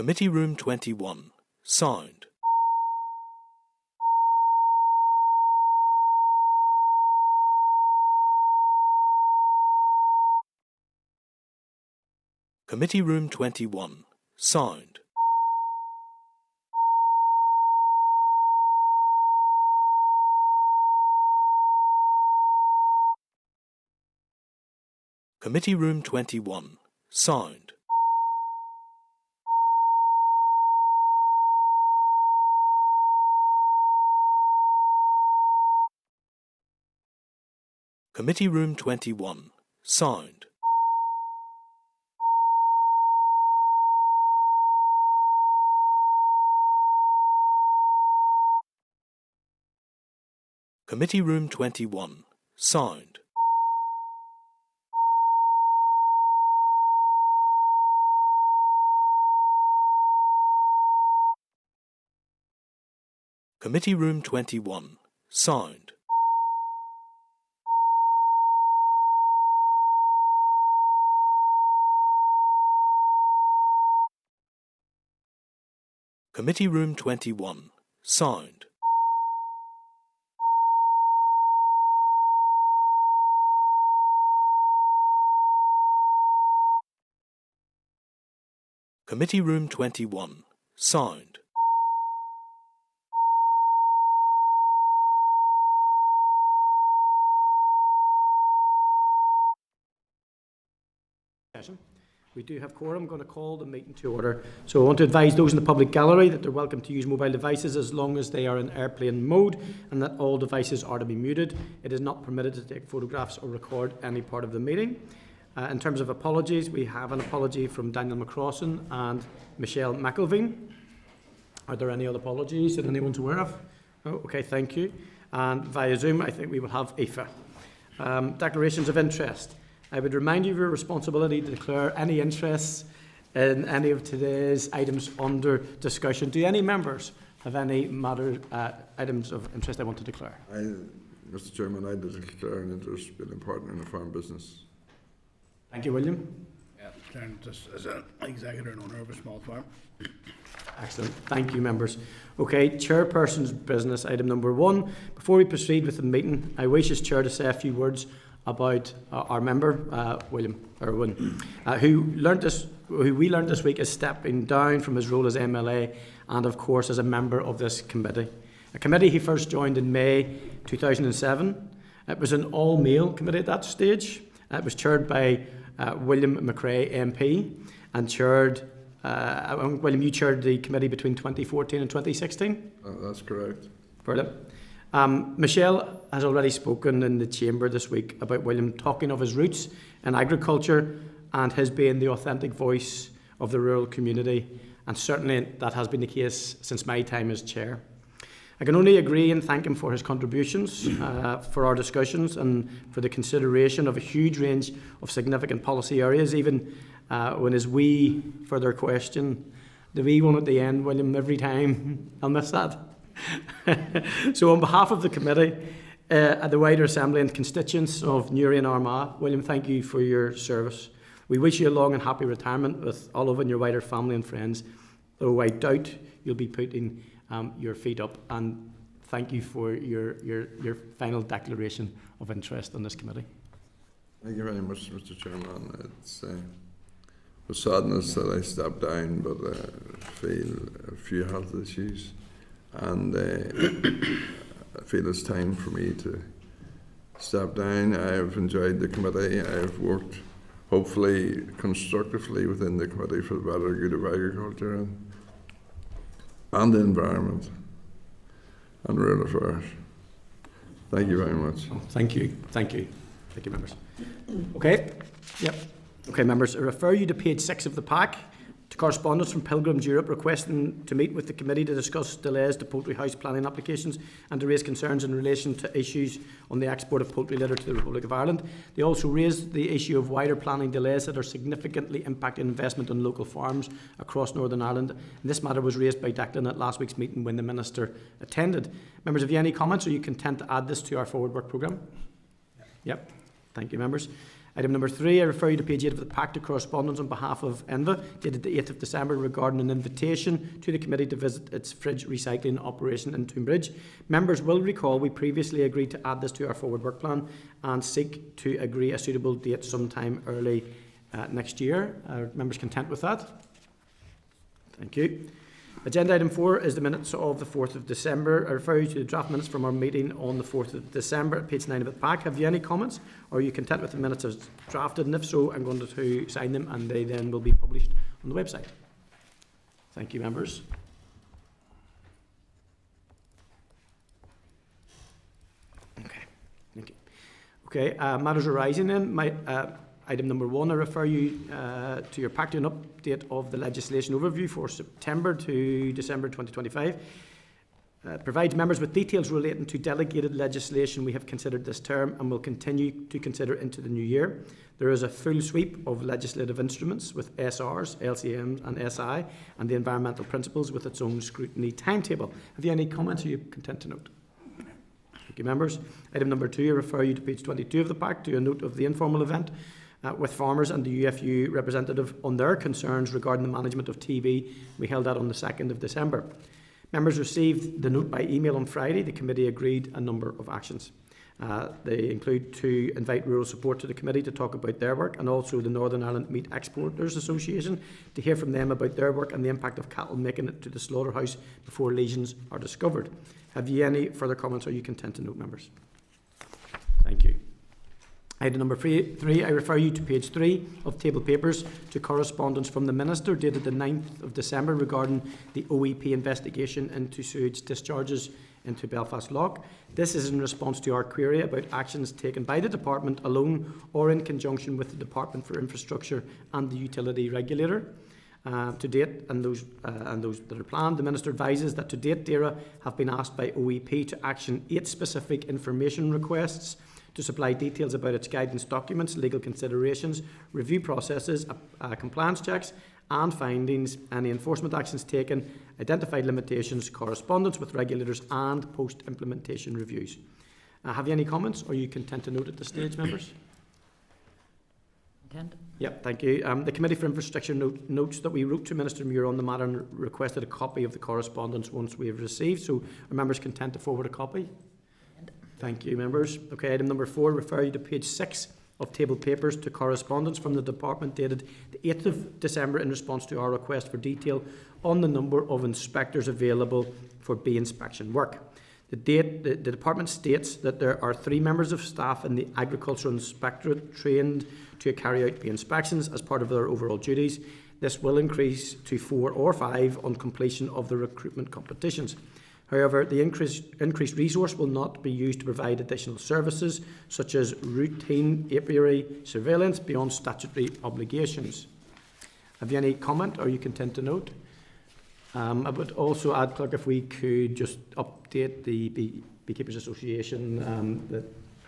Committee Room 21. Sound. Committee Room 21. Sound. Committee Room 21. Sound. Committee Room 21. Sound. Committee Room 21. Sound. Committee Room 21. Sound. Committee Room 21. Sound. Committee Room 21. Sound. We do have quorum. I'm going to call the meeting to order. So I want to advise those in the public gallery that they're welcome to use mobile devices as long as they are in airplane mode and that all devices are to be muted. It is not permitted to take photographs or record any part of the meeting. In terms of apologies, we have an apology from Daniel McCrossan and Michelle McElveen. Are there any other apologies that anyone's aware of? Oh, okay, thank you. And via Zoom, I think we will have Aoife. Declarations of interest. I would remind you of your responsibility to declare any interests in any of today's items under discussion. Do any members have any items of interest they want to declare? Mr. Chairman, I declare an interest in a partner in a farm business. Thank you, William. Yeah, declaring just as an executor and owner of a small farm. Excellent. Thank you, members. Okay, Chairperson's business, item number 1. Before we proceed with the meeting, I wish as Chair to say a few words about our member, William Irwin, who we learned this week is stepping down from his role as MLA and, of course, as a member of this committee. A committee he first joined in May 2007. It was an all-male committee at that stage. It was chaired by William McRae MP and chaired, William, you chaired the committee between 2014 and 2016? That's correct. Brilliant. Michelle has already spoken in the chamber this week about William talking of his roots in agriculture and his being the authentic voice of the rural community, and certainly that has been the case since my time as chair. I can only agree and thank him for his contributions, for our discussions and for the consideration of a huge range of significant policy areas, even when his wee further question, the wee one at the end, William, every time, I'll miss that. So on behalf of the committee, the wider assembly and constituents of Newry and Armagh, William, thank you for your service. We wish you a long and happy retirement with Olive and your wider family and friends, though I doubt you'll be putting your feet up, and thank you for your final declaration of interest on this committee. Thank you very much, Mr. Chairman. It's with sadness that I step down, but I feel a few health issues, and I feel it's time for me to step down. I've enjoyed the committee. I've worked, hopefully, constructively within the committee for the better good of agriculture and the environment and rural affairs. Thank you very much. Thank you. Thank you. Thank you, members. Okay. Yep. Okay, members, I refer you to page 6 of the pack, to correspondence from Pilgrims Europe requesting to meet with the committee to discuss delays to poultry house planning applications and to raise concerns in relation to issues on the export of poultry litter to the Republic of Ireland. They also raised the issue of wider planning delays that are significantly impacting investment on local farms across Northern Ireland. And this matter was raised by Declan at last week's meeting when the Minister attended. Members, have you any comments, or are you content to add this to our forward work programme? Yep. Thank you, members. Item number 3, I refer you to page 8 of the pack to correspondence on behalf of ENVA, dated the 8th of December, regarding an invitation to the committee to visit its fridge recycling operation in Toonbridge. Members will recall we previously agreed to add this to our forward work plan and seek to agree a suitable date sometime early next year. Are members content with that? Thank you. Agenda item 4 is the minutes of the 4th of December. I refer you to the draft minutes from our meeting on the 4th of December at page 9 of the pack. Have you any comments, or are you content with the minutes as drafted? And if so, I'm going to sign them and they then will be published on the website. Thank you, members. Okay, thank you. Okay, matters arising then. Item number 1, I refer you to your pack to an update of the legislation overview for September to December 2025. Provides members with details relating to delegated legislation we have considered this term and will continue to consider into the new year. There is a full sweep of legislative instruments with SRs, LCMs and SI, and the environmental principles with its own scrutiny timetable. Have you any comments, or are you content to note? Thank you, members. Item number 2, I refer you to page 22 of the pack to a note of the informal event with farmers and the UFU representative on their concerns regarding the management of TB. We held that on the 2nd of December. Members received the note by email on Friday. The committee agreed a number of actions. They include to invite rural support to the committee to talk about their work, and also the Northern Ireland Meat Exporters Association to hear from them about their work and the impact of cattle making it to the slaughterhouse before lesions are discovered. Have you any further comments, or are you content to note, members? Thank you. Item number 3, I refer you to page 3 of table papers to correspondence from the Minister dated the 9th of December regarding the OEP investigation into sewage discharges into Belfast Lough. This is in response to our query about actions taken by the Department alone or in conjunction with the Department for Infrastructure and the Utility Regulator. To date, and those that are planned, the Minister advises that to date DAERA have been asked by OEP to action 8 specific information requests to supply details about its guidance documents, legal considerations, review processes, compliance checks and findings, any enforcement actions taken, identified limitations, correspondence with regulators and post-implementation reviews. Have you any comments, or are you content to note at this stage, members? Content. Yep, thank you. The Committee for Infrastructure notes that we wrote to Minister Muir on the matter and requested a copy of the correspondence once we have received, so are members content to forward a copy? Thank you, members. Okay, item number 4, refer you to page 6 of table papers to correspondence from the Department dated the 8th of December in response to our request for detail on the number of inspectors available for bee inspection work. The Department states that there are 3 members of staff in the Agricultural Inspectorate trained to carry out bee inspections as part of their overall duties. This will increase to 4 or 5 on completion of the recruitment competitions. However, the increased resource will not be used to provide additional services such as routine apiary surveillance beyond statutory obligations. Have you any comment, or are you content to note? I would also add, Clerk, if we could just update the Beekeepers Association that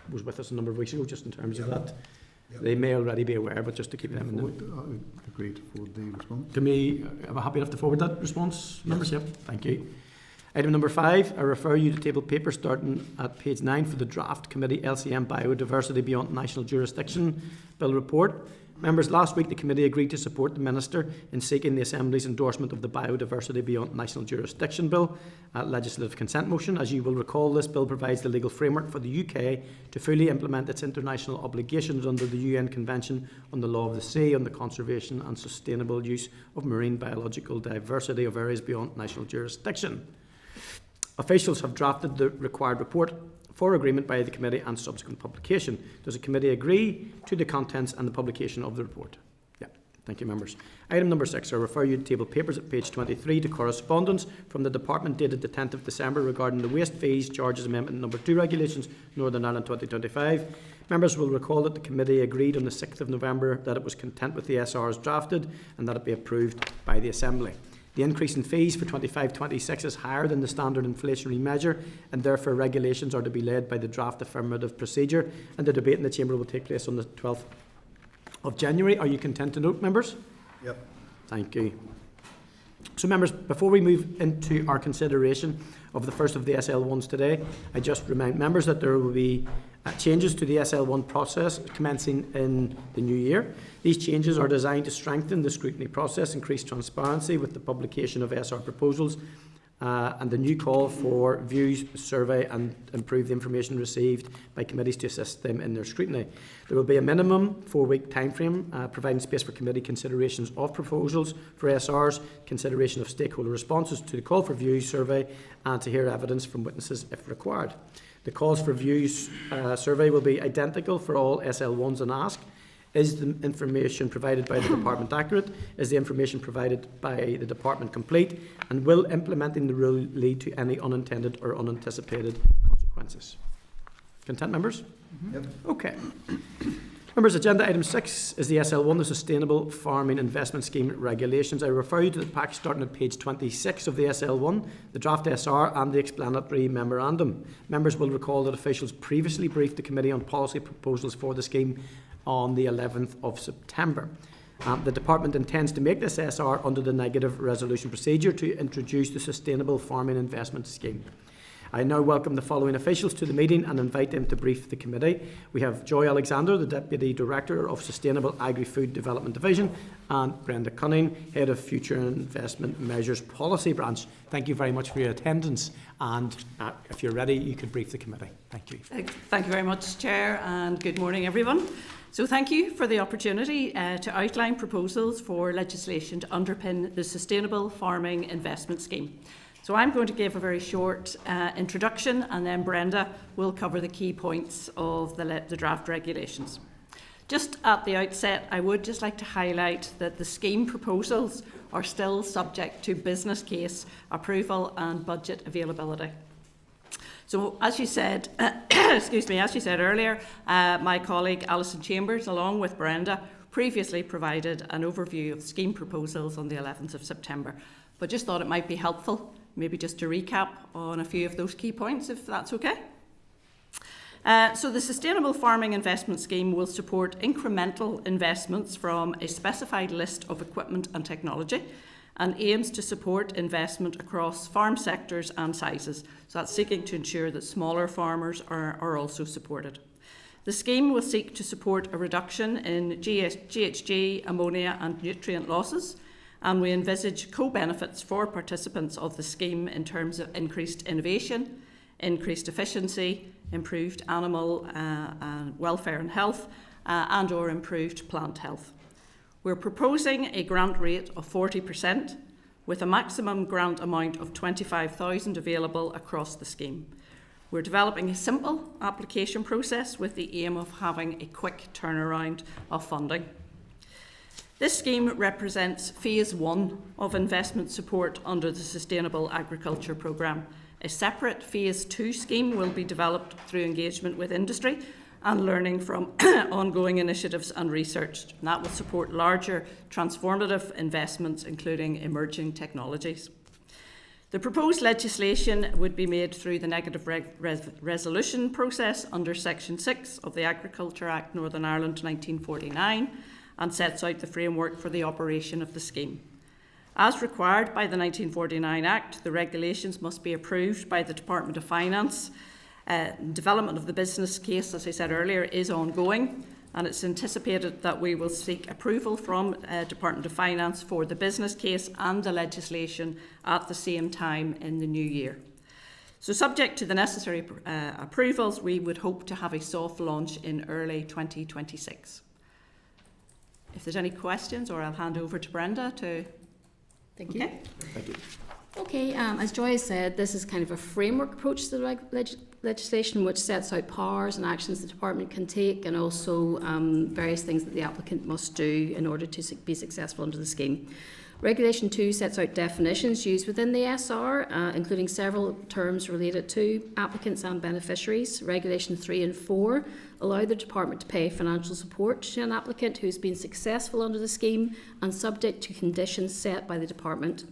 was with us a number of weeks ago, just in terms of that. Yep. They may already be aware, but just to keep them in the... Agreed to forward the response. To me, am I happy enough to forward that response, members? Yep, thank you. Item number 5, I refer you to table paper starting at page 9 for the draft Committee LCM Biodiversity Beyond National Jurisdiction Bill report. Members, last week the Committee agreed to support the Minister in seeking the Assembly's endorsement of the Biodiversity Beyond National Jurisdiction Bill legislative consent motion. As you will recall, this bill provides the legal framework for the UK to fully implement its international obligations under the UN Convention on the Law of the Sea on the conservation and sustainable use of marine biological diversity of areas beyond national jurisdiction. Officials have drafted the required report for agreement by the Committee and subsequent publication. Does the Committee agree to the contents and the publication of the report? Yeah, thank you, members. Item number 6, I refer you to table papers at page 23 to correspondence from the Department dated the 10th of December regarding the Waste Fees Charges Amendment number 2 Regulations, Northern Ireland 2025. Members will recall that the Committee agreed on the 6th of November that it was content with the SRs drafted and that it be approved by the Assembly. The increase in fees for 25-26 is higher than the standard inflationary measure, and therefore regulations are to be led by the draft affirmative procedure, and the debate in the Chamber will take place on the 12th of January. Are you content to note, members? Yep. Thank you. So, members, before we move into our consideration of the first of the SL1s today, I just remind members that there will be changes to the SL1 process commencing in the new year. These changes are designed to strengthen the scrutiny process, increase transparency with the publication of SR proposals, and the new call for views, survey and improve the information received by committees to assist them in their scrutiny. There will be a minimum 4-week timeframe, providing space for committee considerations of proposals for SRs, consideration of stakeholder responses to the call for views survey, and to hear evidence from witnesses if required. The calls for views survey will be identical for all SL1s and ask: is the information provided by the department accurate? Is the information provided by the department complete? And will implementing the rule lead to any unintended or unanticipated consequences? Content, members? Yep. Okay. Members, agenda item 6 is the SL1, the Sustainable Farming Investment Scheme Regulations. I refer you to the pack starting at page 26 of the SL1, the draft SR and the explanatory memorandum. Members will recall that officials previously briefed the committee on policy proposals for the scheme on the 11th of September. The department intends to make this SR under the negative resolution procedure to introduce the Sustainable Farming Investment Scheme. I now welcome the following officials to the meeting and invite them to brief the committee. We have Joy Alexander, the Deputy Director of Sustainable Agri-Food Development Division, and Brenda Cunning, Head of Future Investment Measures Policy Branch. Thank you very much for your attendance, and if you're ready, you could brief the committee. Thank you. Thank you very much, Chair, and good morning, everyone. So thank you for the opportunity to outline proposals for legislation to underpin the Sustainable Farming Investment Scheme. So I'm going to give a very short introduction, and then Brenda will cover the key points of the draft regulations. Just at the outset, I would just like to highlight that the scheme proposals are still subject to business case approval and budget availability. So as you said, as you said earlier, my colleague Alison Chambers, along with Brenda, previously provided an overview of scheme proposals on the 11th of September, but just thought it might be helpful maybe just to recap on a few of those key points, if that's okay. So the Sustainable Farming Investment Scheme will support incremental investments from a specified list of equipment and technology, and aims to support investment across farm sectors and sizes. So that's seeking to ensure that smaller farmers are also supported. The scheme will seek to support a reduction in GHG, ammonia and nutrient losses, and we envisage co-benefits for participants of the scheme in terms of increased innovation, increased efficiency, improved animal welfare and health, and or improved plant health. We're proposing a grant rate of 40% with a maximum grant amount of $25,000 available across the scheme. We're developing a simple application process with the aim of having a quick turnaround of funding. This scheme represents phase 1 of investment support under the Sustainable Agriculture Programme. A separate phase 2 scheme will be developed through engagement with industry and learning from ongoing initiatives and research. And that will support larger transformative investments, including emerging technologies. The proposed legislation would be made through the negative resolution process under Section 6 of the Agriculture Act Northern Ireland 1949 and sets out the framework for the operation of the scheme. As required by the 1949 Act, the regulations must be approved by the Department of Finance. Development of the business case, as I said earlier, is ongoing, and it's anticipated that we will seek approval from Department of Finance for the business case and the legislation at the same time in the new year. So subject to the necessary approvals, we would hope to have a soft launch in early 2026. If there's any questions, or I'll hand over to Brenda to... Thank you. Okay. Thank you. Okay, as Joy said, this is kind of a framework approach to the legislation which sets out powers and actions the department can take, and also various things that the applicant must do in order to be successful under the scheme. Regulation 2 sets out definitions used within the SR, including several terms related to applicants and beneficiaries. Regulation 3 and 4 allow the department to pay financial support to an applicant who has been successful under the scheme and subject to conditions set by the department.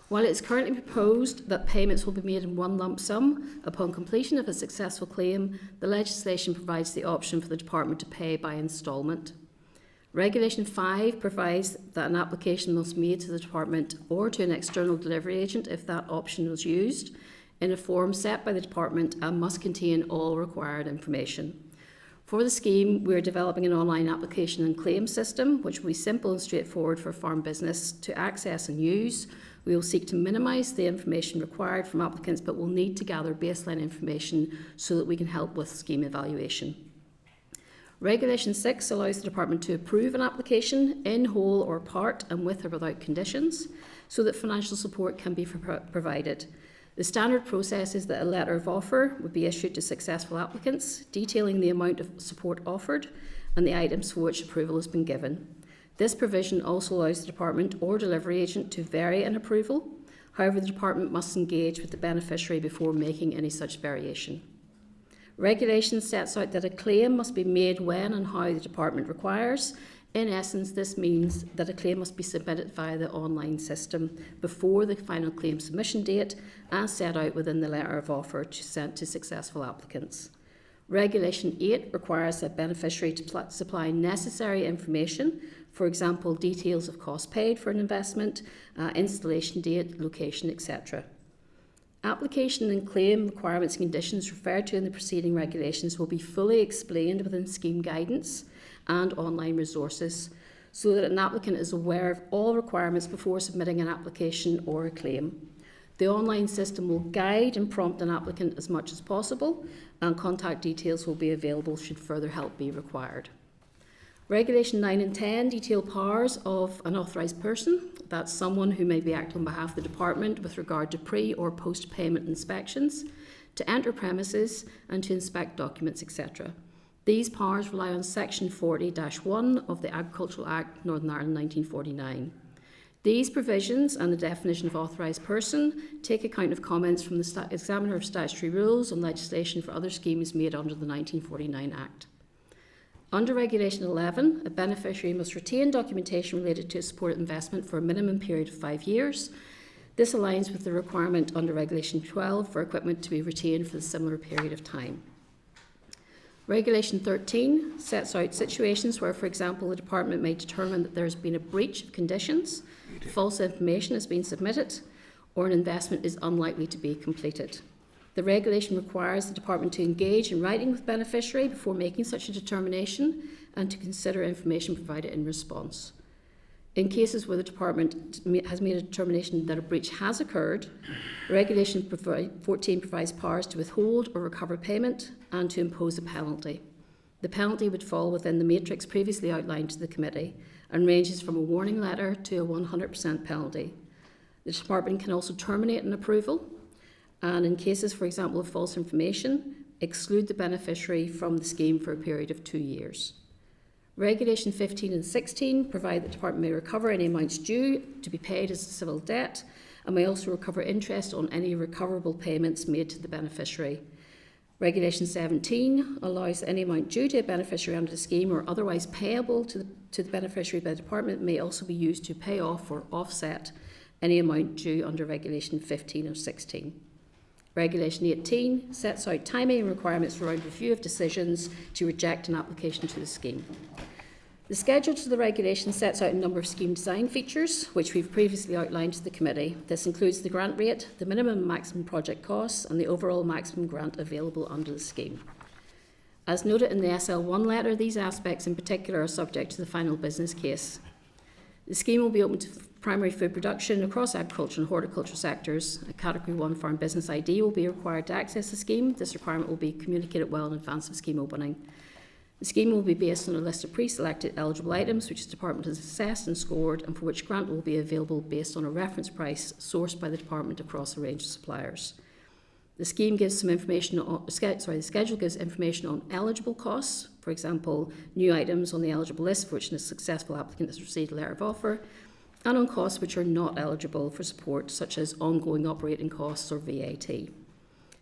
While it is currently proposed that payments will be made in one lump sum upon completion of a successful claim, the legislation provides the option for the department to pay by instalment. Regulation 5 provides that an application must be made to the department or to an external delivery agent if that option was used. in a form set by the Department and must contain all required information. For the scheme, we are developing an online application and claim system, which will be simple and straightforward for farm business to access and use. We will seek to minimise the information required from applicants, but will need to gather baseline information so that we can help with scheme evaluation. Regulation 6 allows the Department to approve an application in whole or part and with or without conditions, so that financial support can be provided. The standard process is that a letter of offer would be issued to successful applicants, detailing the amount of support offered and the items for which approval has been given. This provision also allows the Department or delivery agent to vary an approval. However, the Department must engage with the beneficiary before making any such variation. Regulation sets out that a claim must be made when and how the Department requires. In essence, this means that a claim must be submitted via the online system before the final claim submission date, as set out within the letter of offer sent to successful applicants. Regulation 8 requires a beneficiary to supply necessary information, for example, details of cost paid for an investment, installation date, location, etc. Application and claim requirements and conditions referred to in the preceding regulations will be fully explained within scheme guidance and online resources, so that an applicant is aware of all requirements before submitting an application or a claim. The online system will guide and prompt an applicant as much as possible, and contact details will be available should further help be required. Regulation 9 and 10 detail powers of an authorised person, that's someone who may be acting on behalf of the Department with regard to pre- or post-payment inspections, to enter premises and to inspect documents, etc. These powers rely on Section 40-1 of the Agricultural Act, Northern Ireland 1949. These provisions and the definition of authorised person take account of comments from the Examiner of Statutory Rules on legislation for other schemes made under the 1949 Act. Under Regulation 11, a beneficiary must retain documentation related to a supported investment for a minimum period of 5 years. This aligns with the requirement under Regulation 12 for equipment to be retained for a similar period of time. Regulation 13 sets out situations where, for example, the Department may determine that there has been a breach of conditions, false information has been submitted, or an investment is unlikely to be completed. The regulation requires the Department to engage in writing with beneficiary before making such a determination and to consider information provided in response. In cases where the Department has made a determination that a breach has occurred, Regulation 14 provides powers to withhold or recover payment and to impose a penalty. The penalty would fall within the matrix previously outlined to the committee and ranges from a warning letter to a 100% penalty. The Department can also terminate an approval and, in cases, for example, of false information, exclude the beneficiary from the scheme for a period of 2 years. Regulation 15 and 16 provide that the Department may recover any amounts due to be paid as a civil debt and may also recover interest on any recoverable payments made to the beneficiary. Regulation 17 allows any amount due to a beneficiary under the scheme or otherwise payable to the beneficiary by the Department may also be used to pay off or offset any amount due under Regulation 15 or 16. Regulation 18 sets out timing and requirements around review of decisions to reject an application to the scheme. The schedule to the regulation sets out a number of scheme design features, which we've previously outlined to the committee. This includes the grant rate, the minimum and maximum project costs, and the overall maximum grant available under the scheme. As noted in the SL1 letter, these aspects in particular are subject to the final business case. The scheme will be open to primary food production across agriculture and horticulture sectors. A Category 1 farm business ID will be required to access the scheme. This requirement will be communicated well in advance of scheme opening. The scheme will be based on a list of pre-selected eligible items which the Department has assessed and scored and for which grant will be available based on a reference price sourced by the Department across a range of suppliers. The scheme gives some information on, the schedule gives information on eligible costs, for example, new items on the eligible list for which a successful applicant has received a letter of offer, and on costs which are not eligible for support, such as ongoing operating costs or VAT.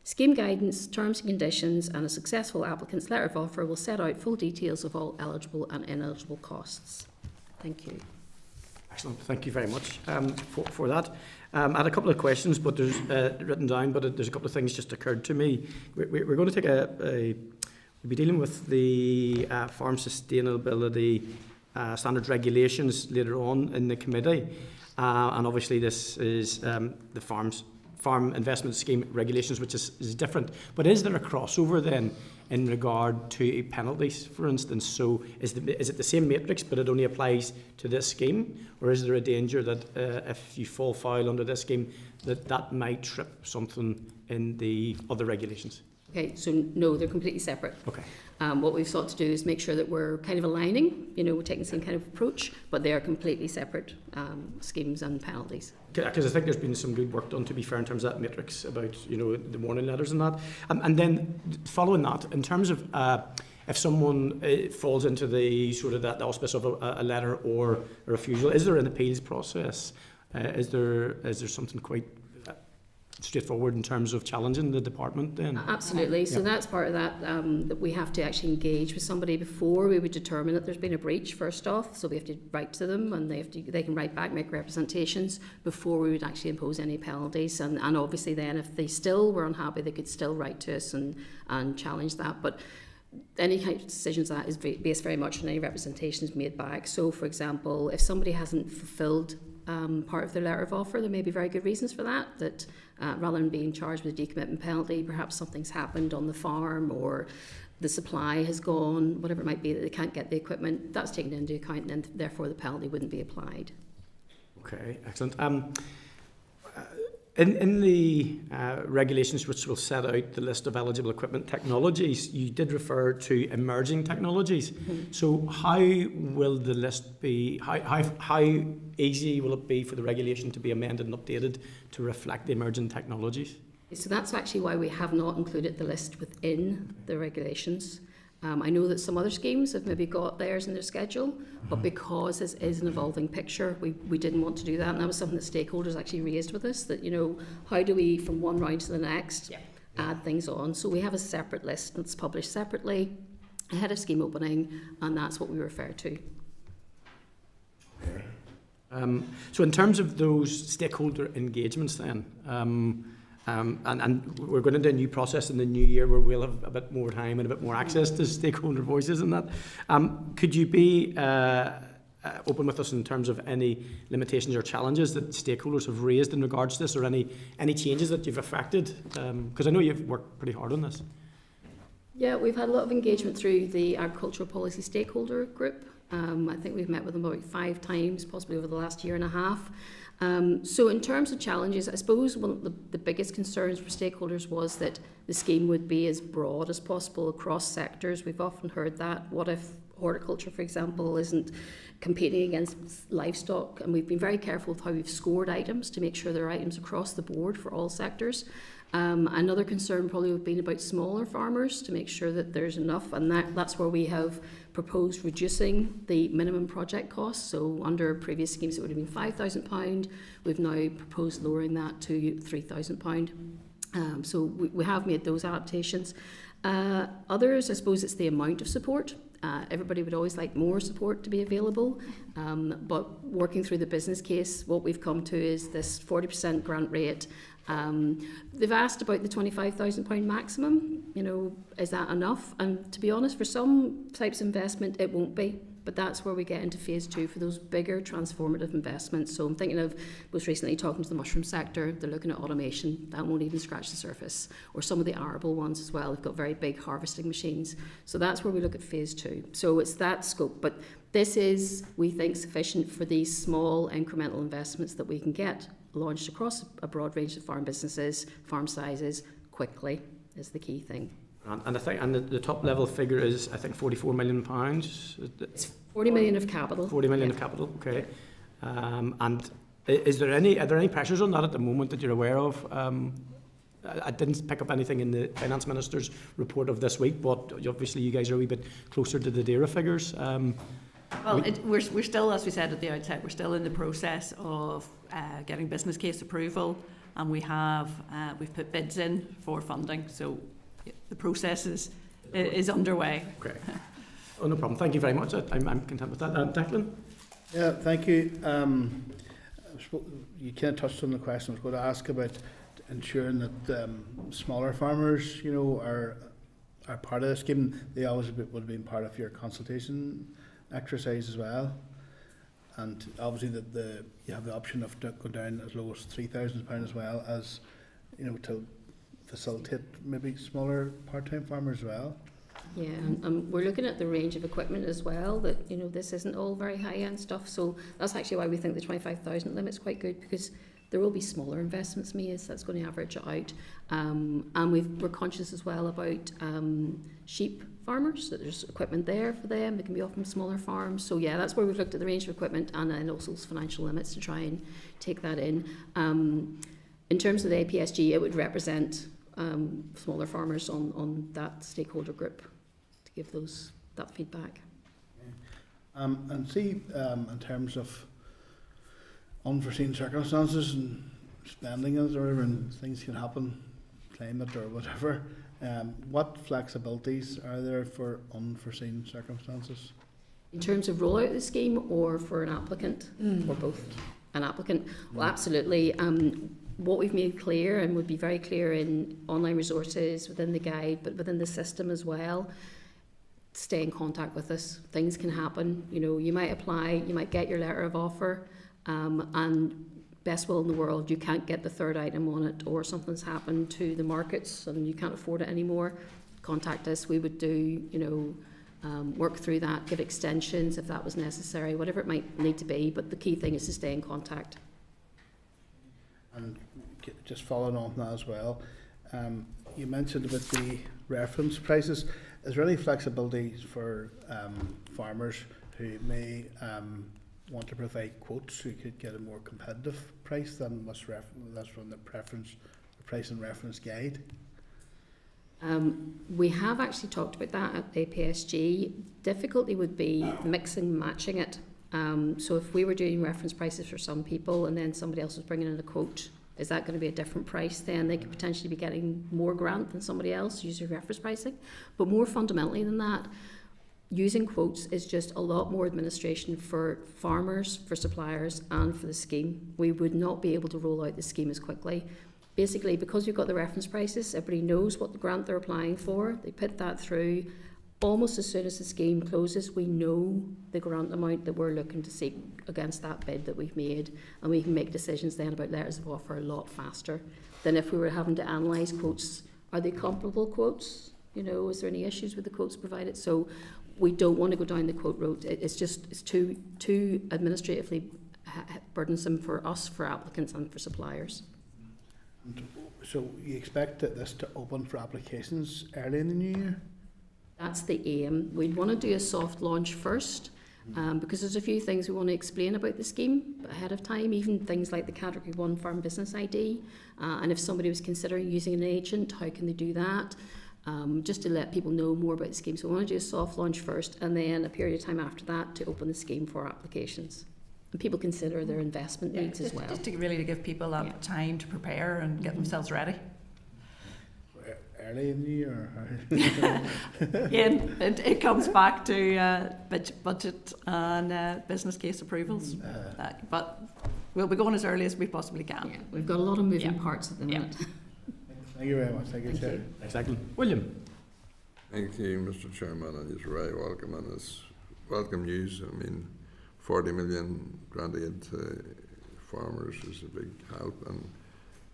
Scheme guidance, terms and conditions, and a successful applicant's letter of offer will set out full details of all eligible and ineligible costs. Thank you. Excellent. Thank you very much for that. I had a couple of questions, but there's written down, but there's a couple of things just occurred to me. We're going to take we'll be dealing with the farm sustainability standards regulations later on in the committee, and obviously this is the farms Farm Investment Scheme regulations, which is different. But is there a crossover then in regard to penalties, for instance? So is it the same matrix, but it only applies to this scheme? Or is there a danger that if you fall foul under this scheme, that might trip something in the other regulations? Okay, so no, they're completely separate. Okay. What we've sought to do is make sure that we're kind of aligning, we're taking the same kind of approach, but they are completely separate schemes and penalties. Because I think there's been some good work done, to be fair, in terms of that matrix about, the warning letters and that. And then following that, in terms of if someone falls into the sort of the auspice of a letter or a refusal, is there an appeals process? Is there something quite straightforward in terms of challenging the department then? Absolutely. So that's part of that, that we have to actually engage with somebody before we would determine that there's been a breach first off. So we have to write to them, and they can write back, make representations before we would actually impose any penalties. And obviously then if they still were unhappy, they could still write to us and challenge that. But any kind of decisions that is based very much on any representations made back. So for example, if somebody hasn't fulfilled part of their letter of offer, there may be very good reasons for that rather than being charged with a decommitment penalty, perhaps something's happened on the farm or the supply has gone, whatever it might be, that they can't get the equipment. That's taken into account, and therefore the penalty wouldn't be applied. Okay, excellent. In the regulations which will set out the list of eligible equipment technologies, you did refer to emerging technologies. Mm-hmm. So how will the list be, how easy will it be for the regulation to be amended and updated to reflect the emerging technologies? So that's actually why we have not included the list within the regulations. I know that some other schemes have maybe got theirs in their schedule, but because this is an evolving picture, we didn't want to do that. And that was something that stakeholders actually raised with us, that, how do we, from one round to the next, add things on? So we have a separate list that's published separately ahead of scheme opening, and that's what we refer to. So in terms of those stakeholder engagements then, and we're going to do a new process in the new year where we'll have a bit more time and a bit more access to stakeholder voices and that. Could you be open with us in terms of any limitations or challenges that stakeholders have raised in regards to this, or any changes that you've affected? Because I know you've worked pretty hard on this. Yeah, we've had a lot of engagement through the Agricultural Policy Stakeholder Group. I think we've met with them about 5 times, possibly over the last year and a half. So in terms of challenges, I suppose one of the biggest concerns for stakeholders was that the scheme would be as broad as possible across sectors. We've often heard that. What if horticulture, for example, isn't competing against livestock? And we've been very careful with how we've scored items to make sure there are items across the board for all sectors. Another concern probably would have been about smaller farmers, to make sure that there's enough, and that's where we have proposed reducing the minimum project cost. So under previous schemes it would have been £5,000. We've now proposed lowering that to £3,000. So we have made those adaptations. Others, I suppose it's the amount of support. Everybody would always like more support to be available, but working through the business case, what we've come to is this 40% grant rate. They've asked about the £25,000 maximum. Is that enough? And to be honest, for some types of investment, it won't be. But that's where we get into phase 2 for those bigger transformative investments. So I'm thinking of most recently talking to the mushroom sector. They're looking at automation. That won't even scratch the surface. Or some of the arable ones as well. They've got very big harvesting machines. So that's where we look at phase 2. So it's that scope. But this is, we think, sufficient for these small incremental investments that we can get launched across a broad range of farm businesses, farm sizes, quickly is the key thing. And I think, and the top level figure is, I think, £44 million. It's 40 million of capital. 40 million of capital, okay. And are there any pressures on that at the moment that you're aware of? I didn't pick up anything in the Finance Minister's report of this week, but obviously you guys are a wee bit closer to the DAERA figures. Well, we're still, as we said at the outset, we're still in the process of getting business case approval, and we've put bids in for funding, so the process is underway. Okay. Oh, no problem. Thank you very much. I'm content with that. Declan? Yeah, thank you. You kind of touched on the question I was going to ask about ensuring that smaller farmers, are part of the scheme. They always would have been part of your consultation exercise as well. And obviously that you have the option of going down as low as £3,000 as well as to facilitate maybe smaller part-time farmers as well. Yeah, and we're looking at the range of equipment as well, that, this isn't all very high-end stuff, so that's actually why we think the 25,000 limit's quite good, because there will be smaller investments made, so that's going to average it out. And we're conscious as well about sheep farmers, that there's equipment there for them, that can be off from smaller farms. So yeah, that's where we've looked at the range of equipment and then also those financial limits to try and take that in. In terms of the APSG, it would represent smaller farmers on that stakeholder group to give that feedback. And see, in terms of unforeseen circumstances and spending or whatever, and things can happen, climate or whatever, what flexibilities are there for unforeseen circumstances? In terms of rollout of the scheme or for an applicant, or both? An applicant? Well, absolutely. What we've made clear, and would be very clear in online resources, within the guide, but within the system as well, stay in contact with us. Things can happen. You might apply, you might get your letter of offer, and best will in the world, you can't get the third item on it, or something's happened to the markets and you can't afford it anymore. Contact us. We would do, work through that, give extensions if that was necessary, whatever it might need to be. But the key thing is to stay in contact. And just following on that as well, you mentioned about the reference prices. Is there any flexibility for farmers who may want to provide quotes who could get a more competitive price than that's from the price and reference guide? We have actually talked about that at APSG. Difficulty would be mixing and matching it. So if we were doing reference prices for some people and then somebody else was bringing in a quote, is that going to be a different price then? They could potentially be getting more grant than somebody else using reference pricing. But more fundamentally than that, using quotes is just a lot more administration for farmers, for suppliers and for the scheme. We would not be able to roll out the scheme as quickly. Basically, because we've got the reference prices, everybody knows what the grant they're applying for. They put that through. Almost as soon as the scheme closes, we know the grant amount that we're looking to seek against that bid that we've made, and we can make decisions then about letters of offer a lot faster than if we were having to administrate quotes. Are they comparable quotes? Is there any issues with the quotes provided? So we don't want to go down the quote road. It's too administratively burdensome for us, for applicants and for suppliers. And so you expect this to open for applications early in the new year? That's the aim. We'd want to do a soft launch first, because there's a few things we want to explain about the scheme ahead of time, even things like the Category 1 Farm Business ID, and if somebody was considering using an agent, how can they do that? Just to let people know more about the scheme. So we want to do a soft launch first, and then a period of time after that to open the scheme for applications. And people consider their investment needs as well. Just to really give people that time to prepare and get themselves ready. Early in the year? Again, it comes back to budget and business case approvals. But we'll be going as early as we possibly can. Yeah, we've got a lot of moving parts at the minute. Thank you very much. Thank you, Chair. Exactly. William. Thank you, Mr. Chairman, and it's very welcome, and it's welcome news. 40 million grant aid to farmers is a big help, and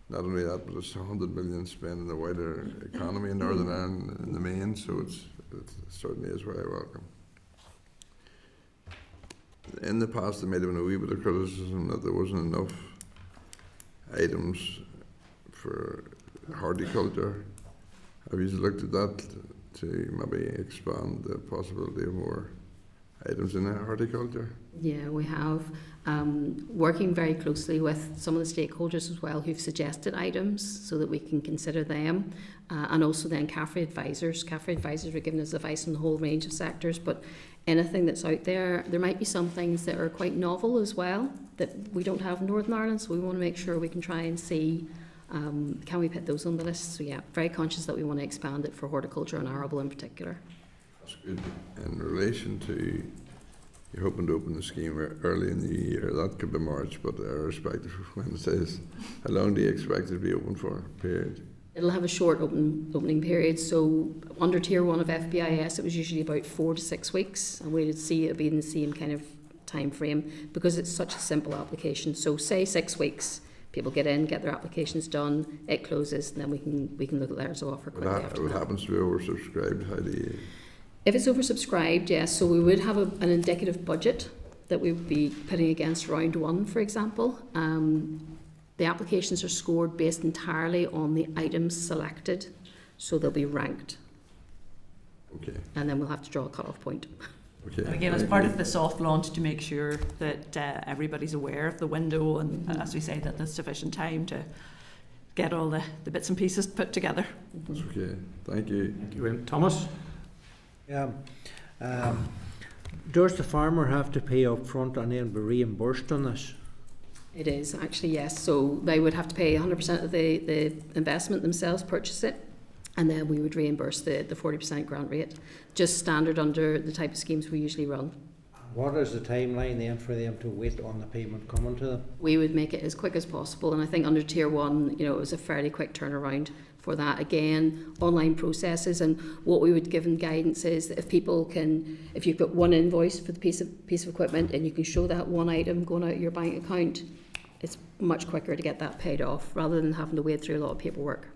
not only that, but it's 100 million spent in the wider economy in Northern Ireland in the main, so it certainly is very welcome. In the past, there may have been a wee bit of criticism that there wasn't enough items for horticulture. Have you looked at that to maybe expand the possibility of more items in horticulture? Yeah, we have. Working very closely with some of the stakeholders as well who've suggested items so that we can consider them, and also then CAFRE advisors. CAFRE advisors are giving us advice on the whole range of sectors, but anything that's out there, there might be some things that are quite novel as well that we don't have in Northern Ireland, so we want to make sure we can try and see can we put those on the list. So yeah, very conscious that we want to expand it for horticulture and arable in particular. That's good. In relation to you're hoping to open the scheme early in the year, that could be March, but irrespective of when it is, how long do you expect it to be open for? Period? It'll have a short opening period. So under Tier 1 of FBIS, it was usually about 4 to 6 weeks, and we'd see it be in the same kind of time frame because it's such a simple application. So say 6 weeks, People get in, get their applications done, it closes, and then we can look at letters of offer quickly after What that. happens to be oversubscribed? How do you... If it's oversubscribed, yes, so we would have an indicative budget that we would be putting against round one, for example. The applications are scored based entirely on the items selected, so they'll be ranked. Okay. And then we'll have to draw a cut-off point. Okay. And again, as part of the soft launch, to make sure that everybody's aware of the window and, as we say, that there's sufficient time to get all the bits and pieces put together. That's okay. Thank you. Thank you, William. Thomas? Does the farmer have to pay up front and then be reimbursed on this? It is, actually, yes. So they would have to pay 100% of the investment themselves, purchase it, and then we would reimburse the 40% grant rate, just standard under the type of schemes we usually run. What is the timeline then for them to wait on the payment coming to them? We would make it as quick as possible, and I think under Tier 1, it was a fairly quick turnaround for that. Again, online processes, and what we would give them guidance is that if you've got one invoice for the piece of equipment and you can show that one item going out of your bank account, it's much quicker to get that paid off rather than having to wade through a lot of paperwork.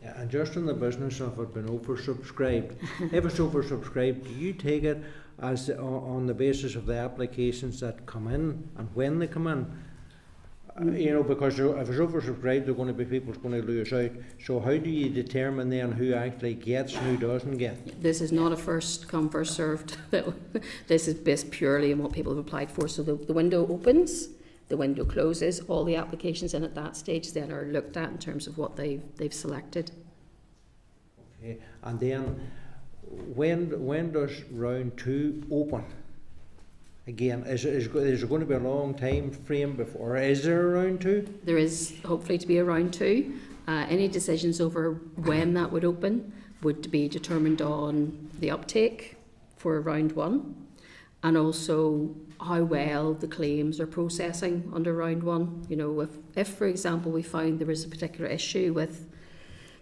Yeah, and just in the business of it being oversubscribed, if it's oversubscribed, do you take it as on the basis of the applications that come in and when they come in? Because if it's oversubscribed, there are going to be people who's going to lose out. So how do you determine then who actually gets and who doesn't get? This is not a first come, first served. This is based purely on what people have applied for. So the window opens, the window closes, all the applications in at that stage then are looked at in terms of what they've selected. Okay. And then when does round 2 open? Again, is there going to be a long time frame before? Is there a round 2? There is hopefully to be a round 2. Any decisions over when that would open would be determined on the uptake for round 1 and also how well the claims are processing under round 1. If for example, we found there was a particular issue with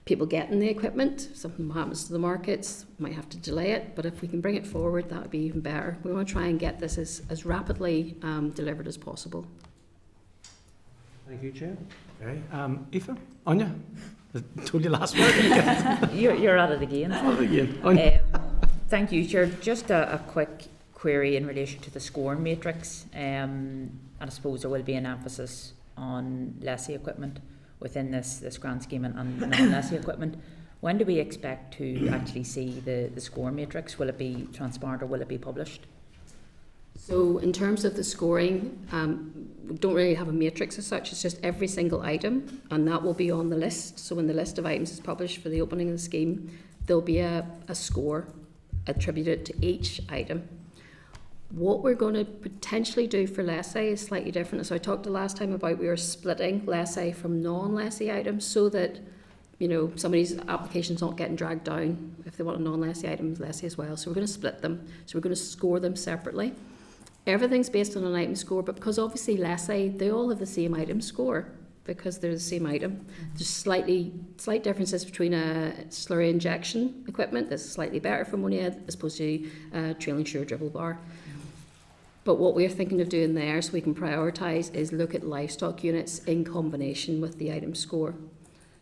people getting the equipment, something happens to the markets, might have to delay it, but if we can bring it forward, that would be even better. We want to try and get this as rapidly delivered as possible. Thank you, Chair. Okay. Aoife? Anya? I told you last word. You're at it again. Anya. Thank you, Chair. Just a quick query in relation to the scoring matrix. And I suppose there will be an emphasis on lessee equipment within this grant scheme and non-lessee equipment. When do we expect to actually see the score matrix? Will it be transparent or will it be published? So in terms of the scoring, we don't really have a matrix as such. It's just every single item, and that will be on the list. So when the list of items is published for the opening of the scheme, there'll be a score attributed to each item. What we're going to potentially do for lessee is slightly different. So I talked the last time about we were splitting lessee from non-lessee items so that somebody's application's not getting dragged down if they want a non-lessee item, lessee as well. So we're going to split them. So we're going to score them separately. Everything's based on an item score, but because obviously lessee, they all have the same item score because they're the same item. There's slight differences between a slurry injection equipment that's slightly better for ammonia as opposed to a trailing shear dribble bar. But what we're thinking of doing there, so we can prioritise, is look at livestock units in combination with the item score.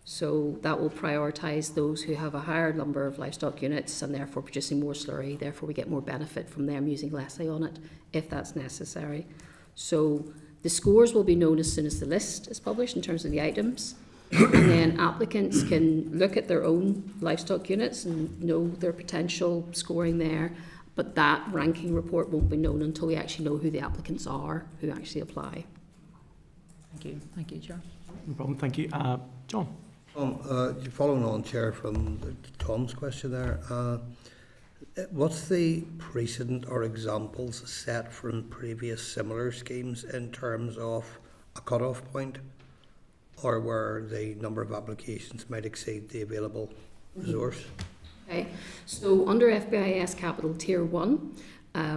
So that will prioritise those who have a higher number of livestock units and therefore producing more slurry. Therefore, we get more benefit from them using lessee on it if that's necessary. So the scores will be known as soon as the list is published in terms of the items. And then applicants can look at their own livestock units and know their potential scoring there. But that ranking report won't be known until we actually know who the applicants are who actually apply. Thank you, Chair. No problem, thank you. John? Following on, Chair, from Tom's question there, what's the precedent or examples set from previous similar schemes in terms of a cut-off point or where the number of applications might exceed the available resource? Okay, so under FBIS Capital Tier 1,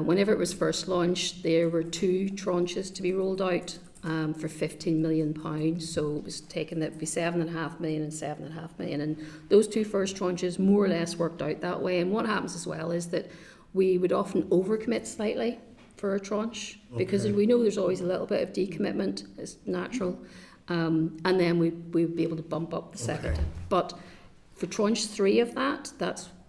whenever it was first launched, there were 2 tranches to be rolled out for £15 million. So it was taken that would be 7.5 million and 7.5 million. And those 2 first tranches more or less worked out that way. And what happens as well is that we would often overcommit slightly for a tranche because we know there's always a little bit of decommitment. It's natural. and then we would be able to bump up the second. Okay. But for tranche 3 of that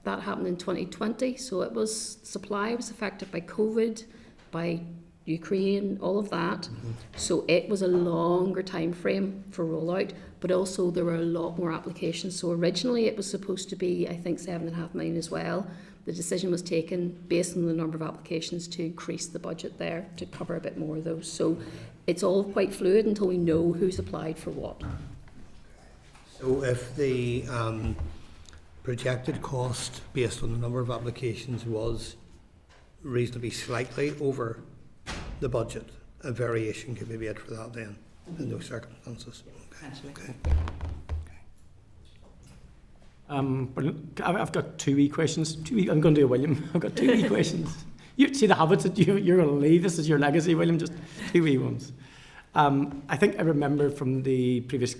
happened in 2020, so it was, supply was affected by COVID, by Ukraine, all of that. So it was a longer time frame for rollout, but also there were a lot more applications. So originally it was supposed to be, I think, 7.5 million as well. The decision was taken based on the number of applications to increase the budget there to cover a bit more of those. So it's all quite fluid until we know who's applied for what. So if the projected cost based on the number of applications was reasonably slightly over the budget, a variation could be made for that then in those circumstances. Okay. I've got 2 wee questions. I'm going to do a William. I've got 2 wee questions. You see the habits that you're going to leave. This is your legacy, William. Just 2 wee ones. I think I remember from the previous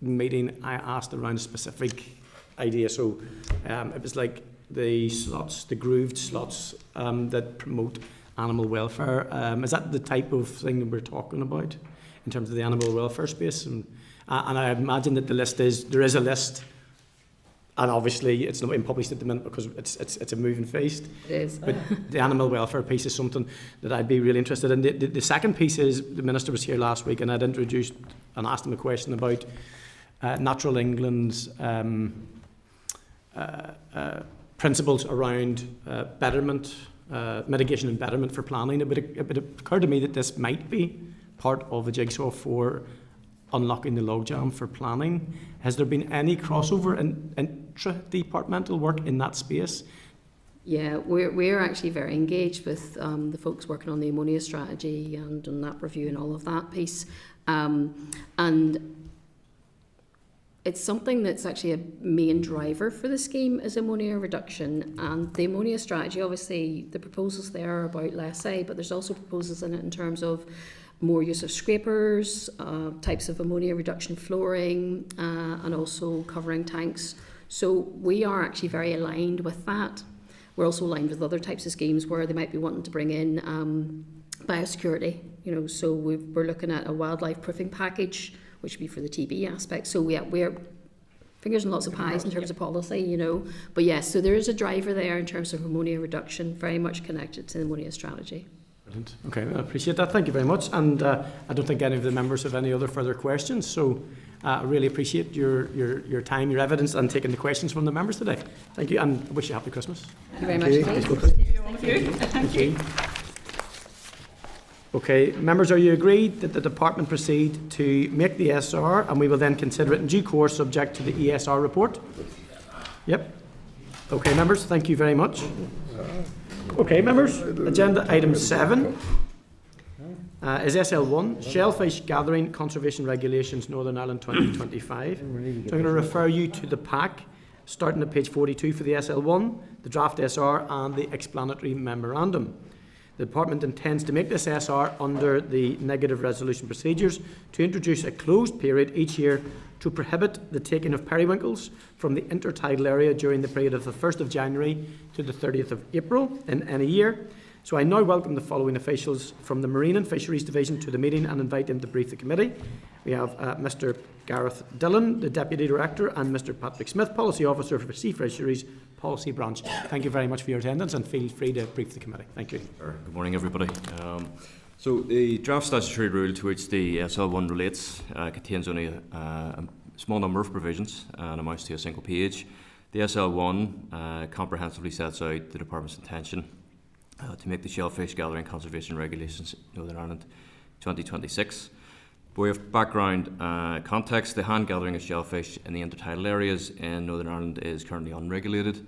meeting I asked around a specific idea. So it was like the slots, the grooved slots that promote animal welfare. Is that the type of thing that we're talking about in terms of the animal welfare space? And I imagine that there is a list, and obviously it's not been published at the minute because it's a moving feast. It is. But the animal welfare piece is something that I'd be really interested in. The second piece is, the Minister was here last week and I'd introduced and asked him a question about Natural England's principles around betterment, mitigation and betterment for planning. It occurred to me that this might be part of a jigsaw for unlocking the logjam for planning. Has there been any crossover in intra-departmental work in that space? Yeah, we're actually very engaged with the folks working on the ammonia strategy and on that review and all of that piece. And it's something that's actually a main driver for the scheme is ammonia reduction. And the ammonia strategy, obviously, the proposals there are about less say, but there's also proposals in it in terms of more use of scrapers, types of ammonia reduction flooring, and also covering tanks. So we are actually very aligned with that. We're also aligned with other types of schemes where they might be wanting to bring in biosecurity. So we're looking at a wildlife proofing package, which would be for the TB aspect. So we're fingers and lots of pies in terms of policy, But yes, so there is a driver there in terms of ammonia reduction, very much connected to the ammonia strategy. Brilliant. Okay, I appreciate that. Thank you very much. And I don't think any of the members have any other further questions. So I really appreciate your time, your evidence, and taking the questions from the members today. Thank you, and I wish you a happy Christmas. Thank you very much. Thank you. Thank you. Okay, members, are you agreed that the department proceed to make the SR and we will then consider it in due course subject to the ESR report? Yep. Okay, members, thank you very much. Okay, members, agenda item 7 is SL1, Shellfish Gathering Conservation Regulations Northern Ireland 2025. So I'm going to refer you to the pack, starting at page 42 for the SL1, the draft SR and the explanatory memorandum. The department intends to make this SR under the negative resolution procedures to introduce a closed period each year to prohibit the taking of periwinkles from the intertidal area during the period of the 1st of January to the 30th of April in any year. So I now welcome the following officials from the Marine and Fisheries Division to the meeting and invite them to brief the committee. We have Mr Gareth Dillon, the Deputy Director, and Mr Patrick Smith, Policy Officer for Sea Fisheries Policy Branch. Thank you very much for your attendance and feel free to brief the committee. Thank you. Good morning, everybody. So the draft statutory rule to which the SL1 relates contains only a small number of provisions and amounts to a single page. The SL1 comprehensively sets out the Department's intention to make the Shellfish Gathering Conservation Regulations Northern Ireland 2026. By way of background context, the hand gathering of shellfish in the intertidal areas in Northern Ireland is currently unregulated,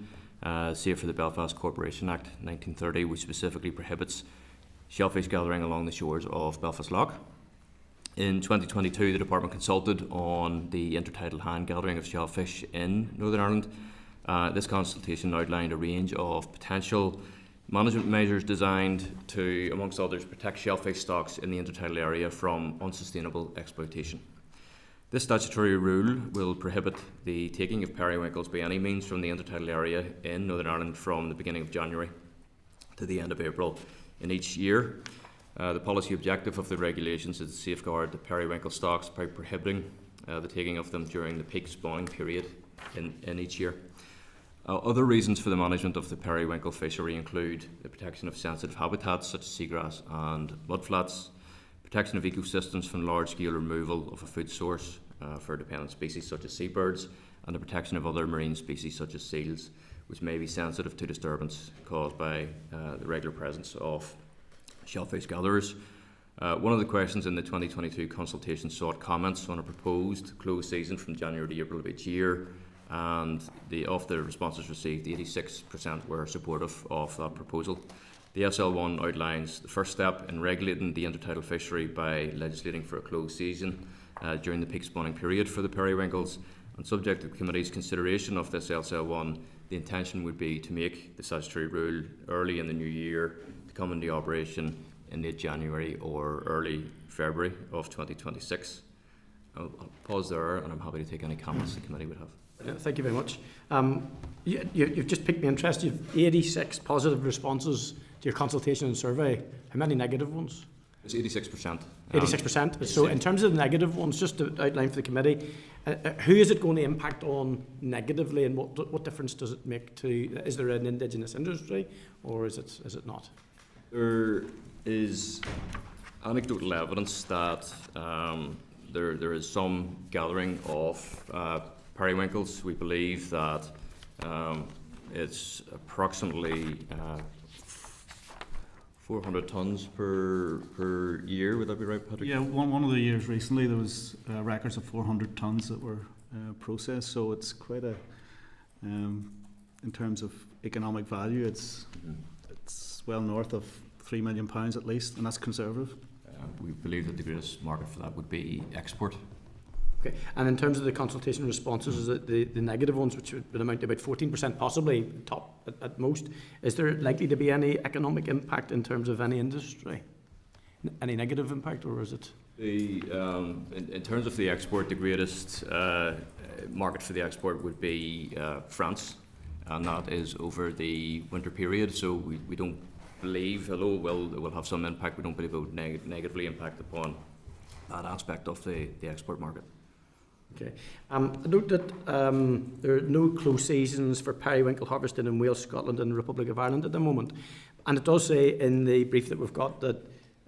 save for the Belfast Corporation Act 1930, which specifically prohibits shellfish gathering along the shores of Belfast Lough. In 2022, the Department consulted on the intertidal hand gathering of shellfish in Northern Ireland. This consultation outlined a range of potential management measures designed to, amongst others, protect shellfish stocks in the intertidal area from unsustainable exploitation. This statutory rule will prohibit the taking of periwinkles by any means from the intertidal area in Northern Ireland from the beginning of January to the end of April in each year. The policy objective of the regulations is to safeguard the periwinkle stocks by prohibiting the taking of them during the peak spawning period in each year. Other reasons for the management of the periwinkle fishery include the protection of sensitive habitats such as seagrass and mudflats, protection of ecosystems from large-scale removal of a food source for dependent species such as seabirds, and the protection of other marine species such as seals, which may be sensitive to disturbance caused by the regular presence of shellfish gatherers. One of the questions in the 2022 consultation sought comments on a proposed closed season from January to April of each year, and of the responses received, 86% were supportive of that proposal. The SL1 outlines the first step in regulating the intertidal fishery by legislating for a closed season during the peak spawning period for the periwinkles, and subject to the committee's consideration of this SL1, the intention would be to make the statutory rule early in the new year to come into operation in late January or early February of 2026. I'll pause there, and I'm happy to take any comments the committee would have. Thank you very much. You've just piqued my interest. You've 86 positive responses to your consultation and survey. How many negative ones? It's 86%. 86%. So in terms of the negative ones, just to outline for the committee, who is it going to impact on negatively, and what difference does it make to? Is there an indigenous industry, or is it not? There is anecdotal evidence that there is some gathering of periwinkles. We believe that it's approximately 400 tonnes per year. Would that be right, Patrick? Yeah, one of the years recently there was records of 400 tonnes that were processed. So it's quite a, in terms of economic value, it's well north of £3 million at least, and that's conservative. We believe that the greatest market for that would be export. Okay, and in terms of the consultation responses, is it the negative ones, which would amount to about 14%, possibly top at most, is there likely to be any economic impact in terms of any industry? Any negative impact, or is it? In terms of the export, the greatest market for the export would be France, and that is over the winter period. So we don't believe, although it will have some impact, we don't believe it would negatively impact upon that aspect of the export market. Okay. I note that there are no close seasons for periwinkle harvesting in Wales, Scotland and the Republic of Ireland at the moment. And it does say in the brief that we've got that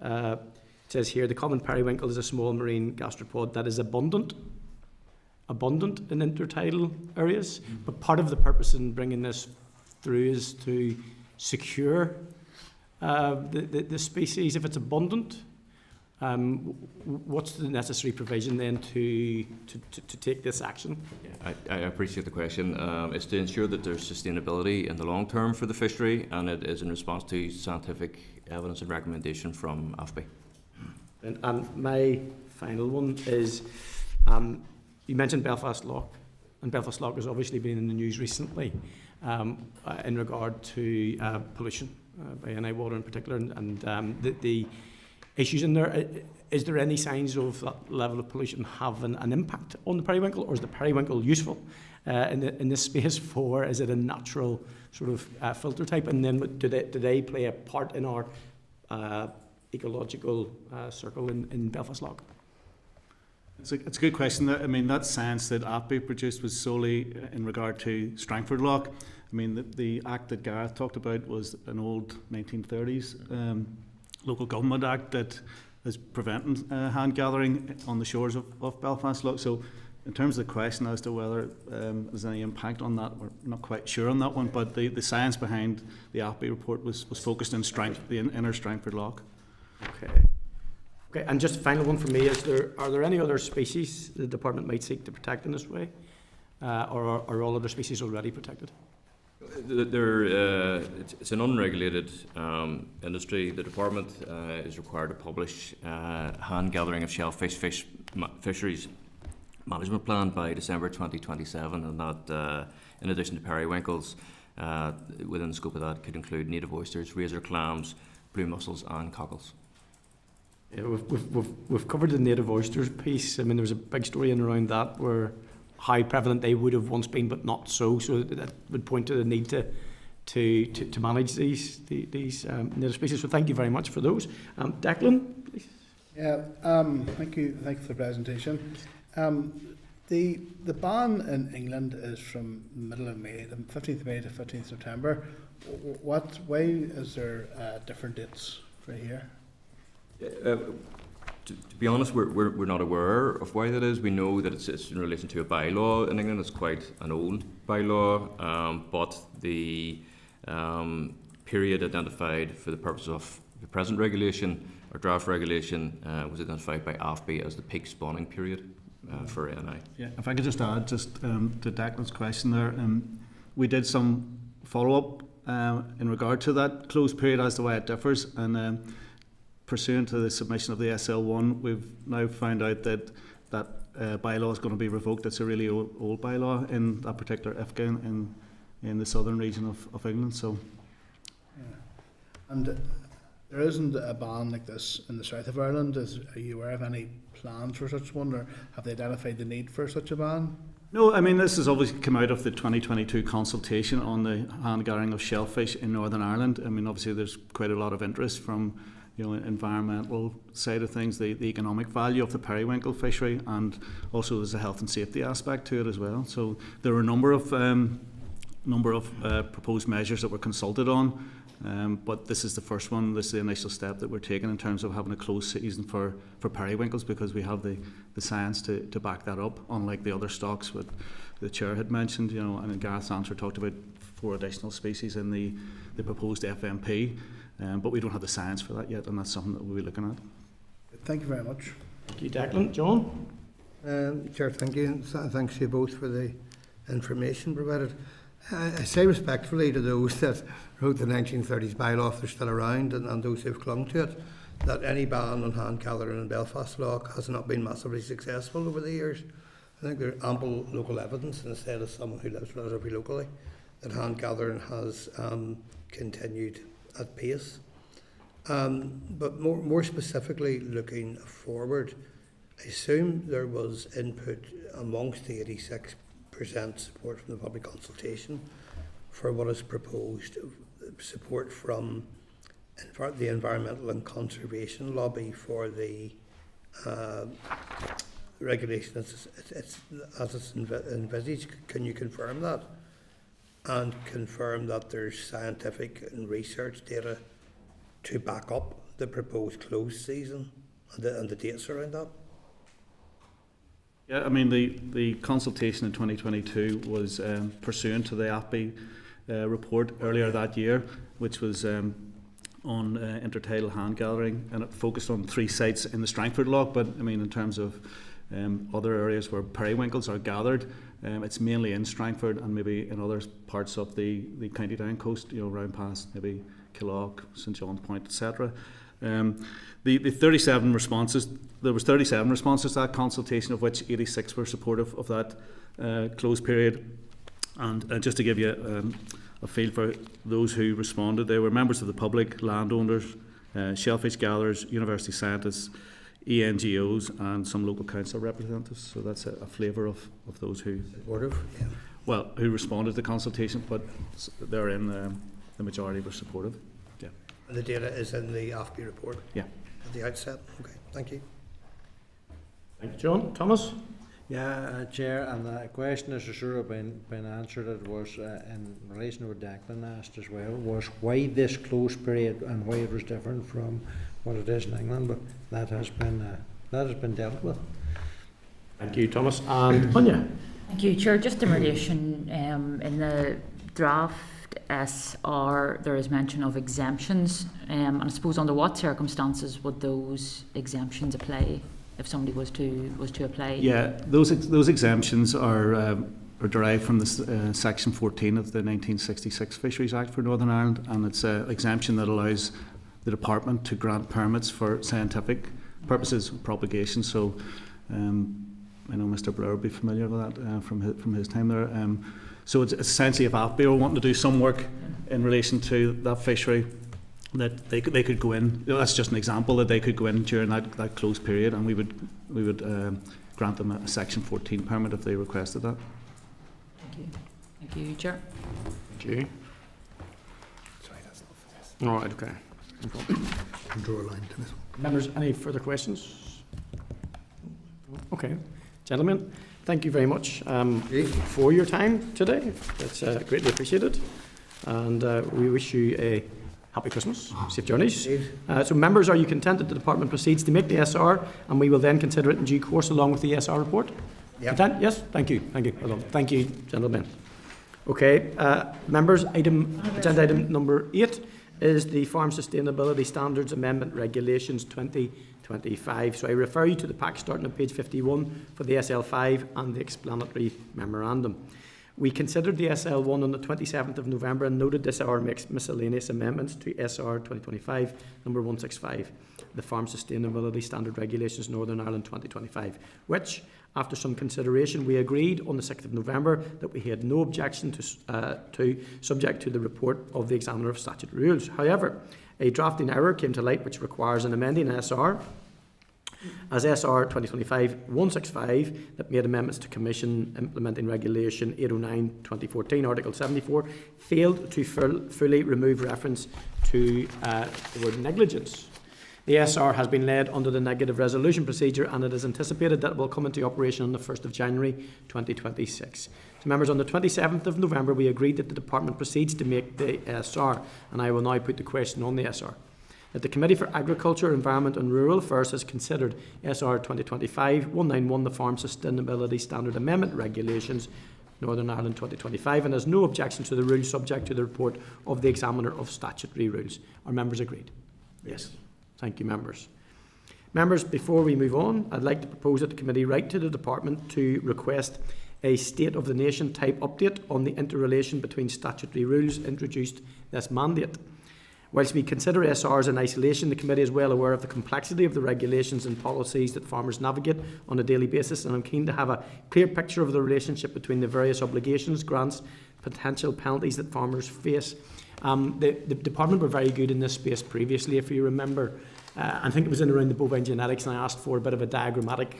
it says here, the common periwinkle is a small marine gastropod that is abundant in intertidal areas. But part of the purpose in bringing this through is to secure the species if it's abundant. What's the necessary provision then to take this action? Yeah, I appreciate the question. It's to ensure that there's sustainability in the long term for the fishery, and it is in response to scientific evidence and recommendation from AFBI. And my final one is, you mentioned Belfast Lough, and Belfast Lough has obviously been in the news recently in regard to pollution by NI water in particular, and the issues in there. Is there any signs of that level of pollution having an impact on the periwinkle, or is the periwinkle useful in this space for? Is it a natural sort of filter type, and then do they play a part in our ecological circle in Belfast Lough? It's a good question. I mean, that science that AFBI produced was solely in regard to Strangford Lough. I mean, the act that Gareth talked about was an old 1930s local government act that is preventing hand gathering on the shores of Belfast Lough. So in terms of the question as to whether there's any impact on that, we're not quite sure on that one, but the science behind the AFBI report was focused on the inner Strangford Lough. Okay, and just a final one for me, are there any other species the department might seek to protect in this way, or are all other species already protected? It's an unregulated industry. The department is required to publish hand gathering of shellfish fisheries management plan by December 2027, and that, in addition to periwinkles, within the scope of that could include native oysters, razor clams, blue mussels, and cockles. Yeah, we've covered the native oysters piece. I mean, there was a big story in around that where how prevalent they would have once been, but not so. So that would point to the need to manage these native species. So thank you very much for those. Declan, please. Yeah, thank you for the presentation. The ban in England is from the middle of May, the 15th of May to 15th September. Why is there different dates for here? To be honest, we're not aware of why that is. We know that it's in relation to a bylaw in England. It's quite an old bylaw, but the period identified for the purpose of the present regulation or draft regulation was identified by AFB as the peak spawning period for ANI. Yeah, if I could just add to Declan's question there, we did some follow-up in regard to that closed period as to why it differs, and pursuant to the submission of the SL1, we've now found out that bylaw is going to be revoked. It's a really old bylaw in that particular IFGA in the southern region of England. So, yeah. And there isn't a ban like this in the south of Ireland. Are you aware of any plans for such one, or have they identified the need for such a ban? No, I mean, this has obviously come out of the 2022 consultation on the hand gathering of shellfish in Northern Ireland. I mean, obviously there's quite a lot of interest from environmental side of things, the economic value of the periwinkle fishery, and also there's a health and safety aspect to it as well. So there are a number of proposed measures that were consulted on, but this is the first one. This is the initial step that we're taking in terms of having a closed season for periwinkles, because we have the science to back that up, unlike the other stocks that the chair had mentioned. And in Gareth's answer talked about 4 additional species in the proposed FMP. But we don't have the science for that yet, and that's something that we'll be looking at. Thank you very much. Thank you, Declan. John? Chair, thank you. And thanks to you both for the information provided. I say respectfully to those that wrote the 1930s bylaw, if they're still around, and those who've clung to it, that any ban on hand gathering in Belfast Loch has not been massively successful over the years. I think there's ample local evidence, and instead of someone who lives relatively locally, that hand gathering has continued at pace. But more specifically, looking forward, I assume there was input amongst the 86% support from the public consultation for what is proposed, support from the environmental and conservation lobby for the regulation as it's envisaged. Can you confirm that? And confirm that there's scientific and research data to back up the proposed closed season and the dates around that? Yeah, I mean, the consultation in 2022 was pursuant to the AFB report earlier that year, which was on intertidal hand gathering, and it focused on 3 sites in the Strangford Loch. But I mean, in terms of other areas where periwinkles are gathered, it's mainly in Strangford and maybe in other parts of the County Down coast, around past maybe Killock, St John's Point, etc. The 37 responses, there was 37 responses to that consultation, of which 86 were supportive of that closed period. And just to give you a feel for those who responded, they were members of the public, landowners, shellfish gatherers, university scientists, ENGOs, and some local council representatives. So that's a flavour of those who supportive, yeah. Well, who responded to the consultation, but they're in the majority were supportive. Yeah. And the data is in the AFB report. Yeah. At the outset. Okay. Thank you. Thank you, John. Thomas? Yeah, Chair, and the question is sort of been answered. It was in relation to what Declan asked as well, was why this closed period and why it was different from what it is in England, but that has been dealt with. Thank you, Thomas. And Anya? Thank you, Chair. Just in relation, in the draft SR, there is mention of exemptions, and I suppose under what circumstances would those exemptions apply if somebody was to apply? Yeah, those exemptions are derived from the Section 14 of the 1966 Fisheries Act for Northern Ireland, and it's an exemption that allows the Department to grant permits for scientific purposes of propagation. So I know Mr. Blair would be familiar with that from his time there. So it's essentially if AFB were wanting to do some work in relation to that fishery, that they could go in. That's just an example, that they could go in during that closed period, and we would grant them a Section 14 permit if they requested that. Thank you. Thank you, Chair. Thank you. All right, okay. No problem. And draw a line to this. Members, any further questions? Okay. Gentlemen, thank you very much for your time today. It's greatly appreciated. And we wish you a happy Christmas, safe journeys. So members, are you content that the department proceeds to make the SR and we will then consider it in due course along with the SR report? Yep. Content? Yes? Thank you. Thank you. Well done. Thank you, gentlemen. Okay, members, agenda item number 8 is the Farm Sustainability Standards Amendment Regulations 2025. So I refer you to the pack starting at page 51 for the SL5 and the explanatory memorandum. We considered the SL1 on the 27th of November and noted this SR makes miscellaneous amendments to SR 2025 number 165, the Farm Sustainability Standard Regulations Northern Ireland 2025, which, after some consideration, we agreed on the 6th of November that we had no objection to subject to the report of the Examiner of Statutory Rules. However, a drafting error came to light which requires an amending SR as SR 2025-165 that made amendments to Commission Implementing Regulation 809-2014, Article 74, failed to fully remove reference to the word negligence. The SR has been led under the negative resolution procedure and it is anticipated that it will come into operation on the 1st of January 2026. So members, on the 27th of November we agreed that the Department proceeds to make the SR, and I will now put the question on the SR. That the Committee for Agriculture, Environment and Rural Affairs has considered SR 2025-191, the Farm Sustainability Standard Amendment Regulations Northern Ireland 2025, and has no objection to the rules subject to the report of the Examiner of Statutory Rules. Are members agreed? Yes. Thank you, members. Members, before we move on, I'd like to propose that the committee write to the department to request a State of the Nation type update on the interrelation between statutory rules introduced this mandate. Whilst we consider SRs in isolation, the committee is well aware of the complexity of the regulations and policies that farmers navigate on a daily basis, and I'm keen to have a clear picture of the relationship between the various obligations, grants, potential penalties that farmers face. The department were very good in this space previously, if you remember. I think it was in around the bovine genetics, and I asked for a bit of a diagrammatic,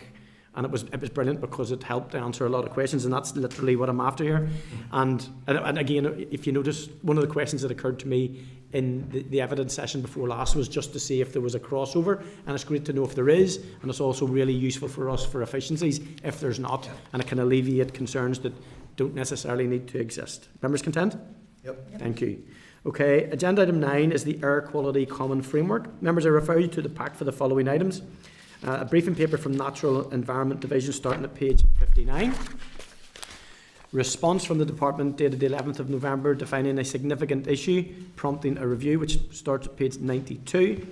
and it was brilliant because it helped to answer a lot of questions, and that's literally what I'm after here. And again, if you notice, one of the questions that occurred to me in the evidence session before last was just to see if there was a crossover, and it's great to know if there is, and it's also really useful for us for efficiencies if there's not, and it can alleviate concerns that don't necessarily need to exist. Members content? Yep. Thank you. Okay, agenda item 9 is the Air Quality Common Framework. Members, I refer you to the pack for the following items. A briefing paper from Natural Environment Division starting at page 59. Response from the Department dated the 11th of November defining a significant issue, prompting a review, which starts at page 92.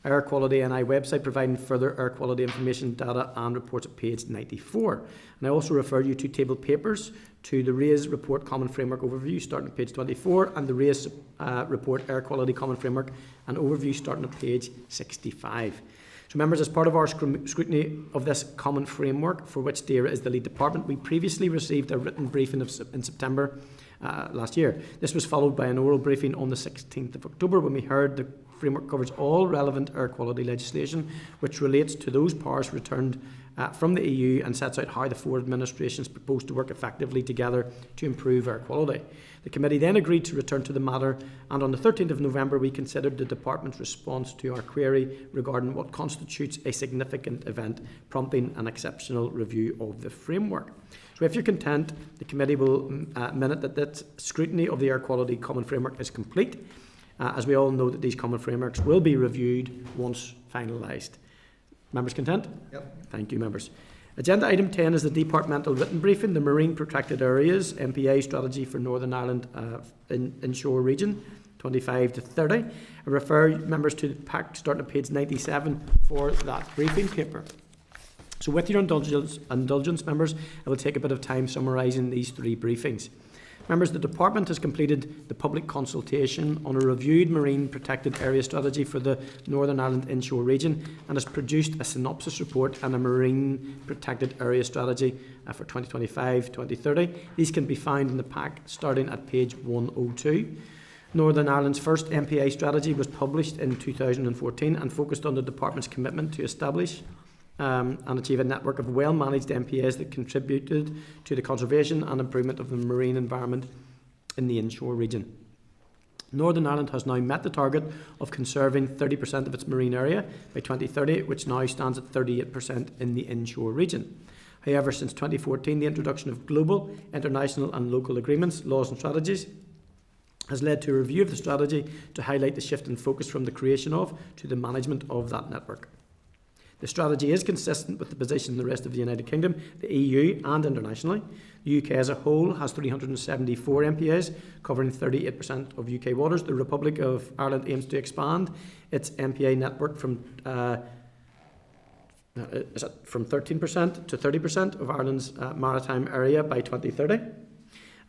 Air Quality NI website providing further air quality information, data and reports at page 94. And I also refer you to table papers to the RAISE Report Common Framework Overview starting at page 24 and the RAISE Report Air Quality Common Framework and Overview starting at page 65. So members, as part of our scrutiny of this common framework, for which DAERA is the lead department, we previously received a written briefing in September last year. This was followed by an oral briefing on the 16th of October when we heard the framework covers all relevant air quality legislation which relates to those powers returned from the EU and sets out how the four administrations propose to work effectively together to improve air quality. The committee then agreed to return to the matter, and on the 13th of November we considered the department's response to our query regarding what constitutes a significant event, prompting an exceptional review of the framework. So if you're content, the committee will minute that that scrutiny of the air quality common framework is complete, as we all know that these common frameworks will be reviewed once finalised. Members content? Yep. Thank you, members. Agenda item 10 is the Departmental written briefing, the Marine Protected Areas MPA Strategy for Northern Ireland Inshore Region 25 to 30. I refer members to the pack starting at page 97 for that briefing paper. So with your indulgence, members, I will take a bit of time summarising these three briefings. Members, the Department has completed the public consultation on a reviewed marine protected area strategy for the Northern Ireland Inshore region and has produced a synopsis report and a marine protected area strategy for 2025-2030. These can be found in the pack starting at page 102. Northern Ireland's first MPA strategy was published in 2014 and focused on the Department's commitment to establish and achieve a network of well-managed MPAs that contributed to the conservation and improvement of the marine environment in the inshore region. Northern Ireland has now met the target of conserving 30% of its marine area by 2030, which now stands at 38% in the inshore region. However, since 2014, the introduction of global, international and local agreements, laws and strategies has led to a review of the strategy to highlight the shift in focus from the creation of to the management of that network. The strategy is consistent with the position in the rest of the United Kingdom, the EU and internationally. The UK as a whole has 374 MPAs, covering 38% of UK waters. The Republic of Ireland aims to expand its MPA network from 13% to 30% of Ireland's maritime area by 2030.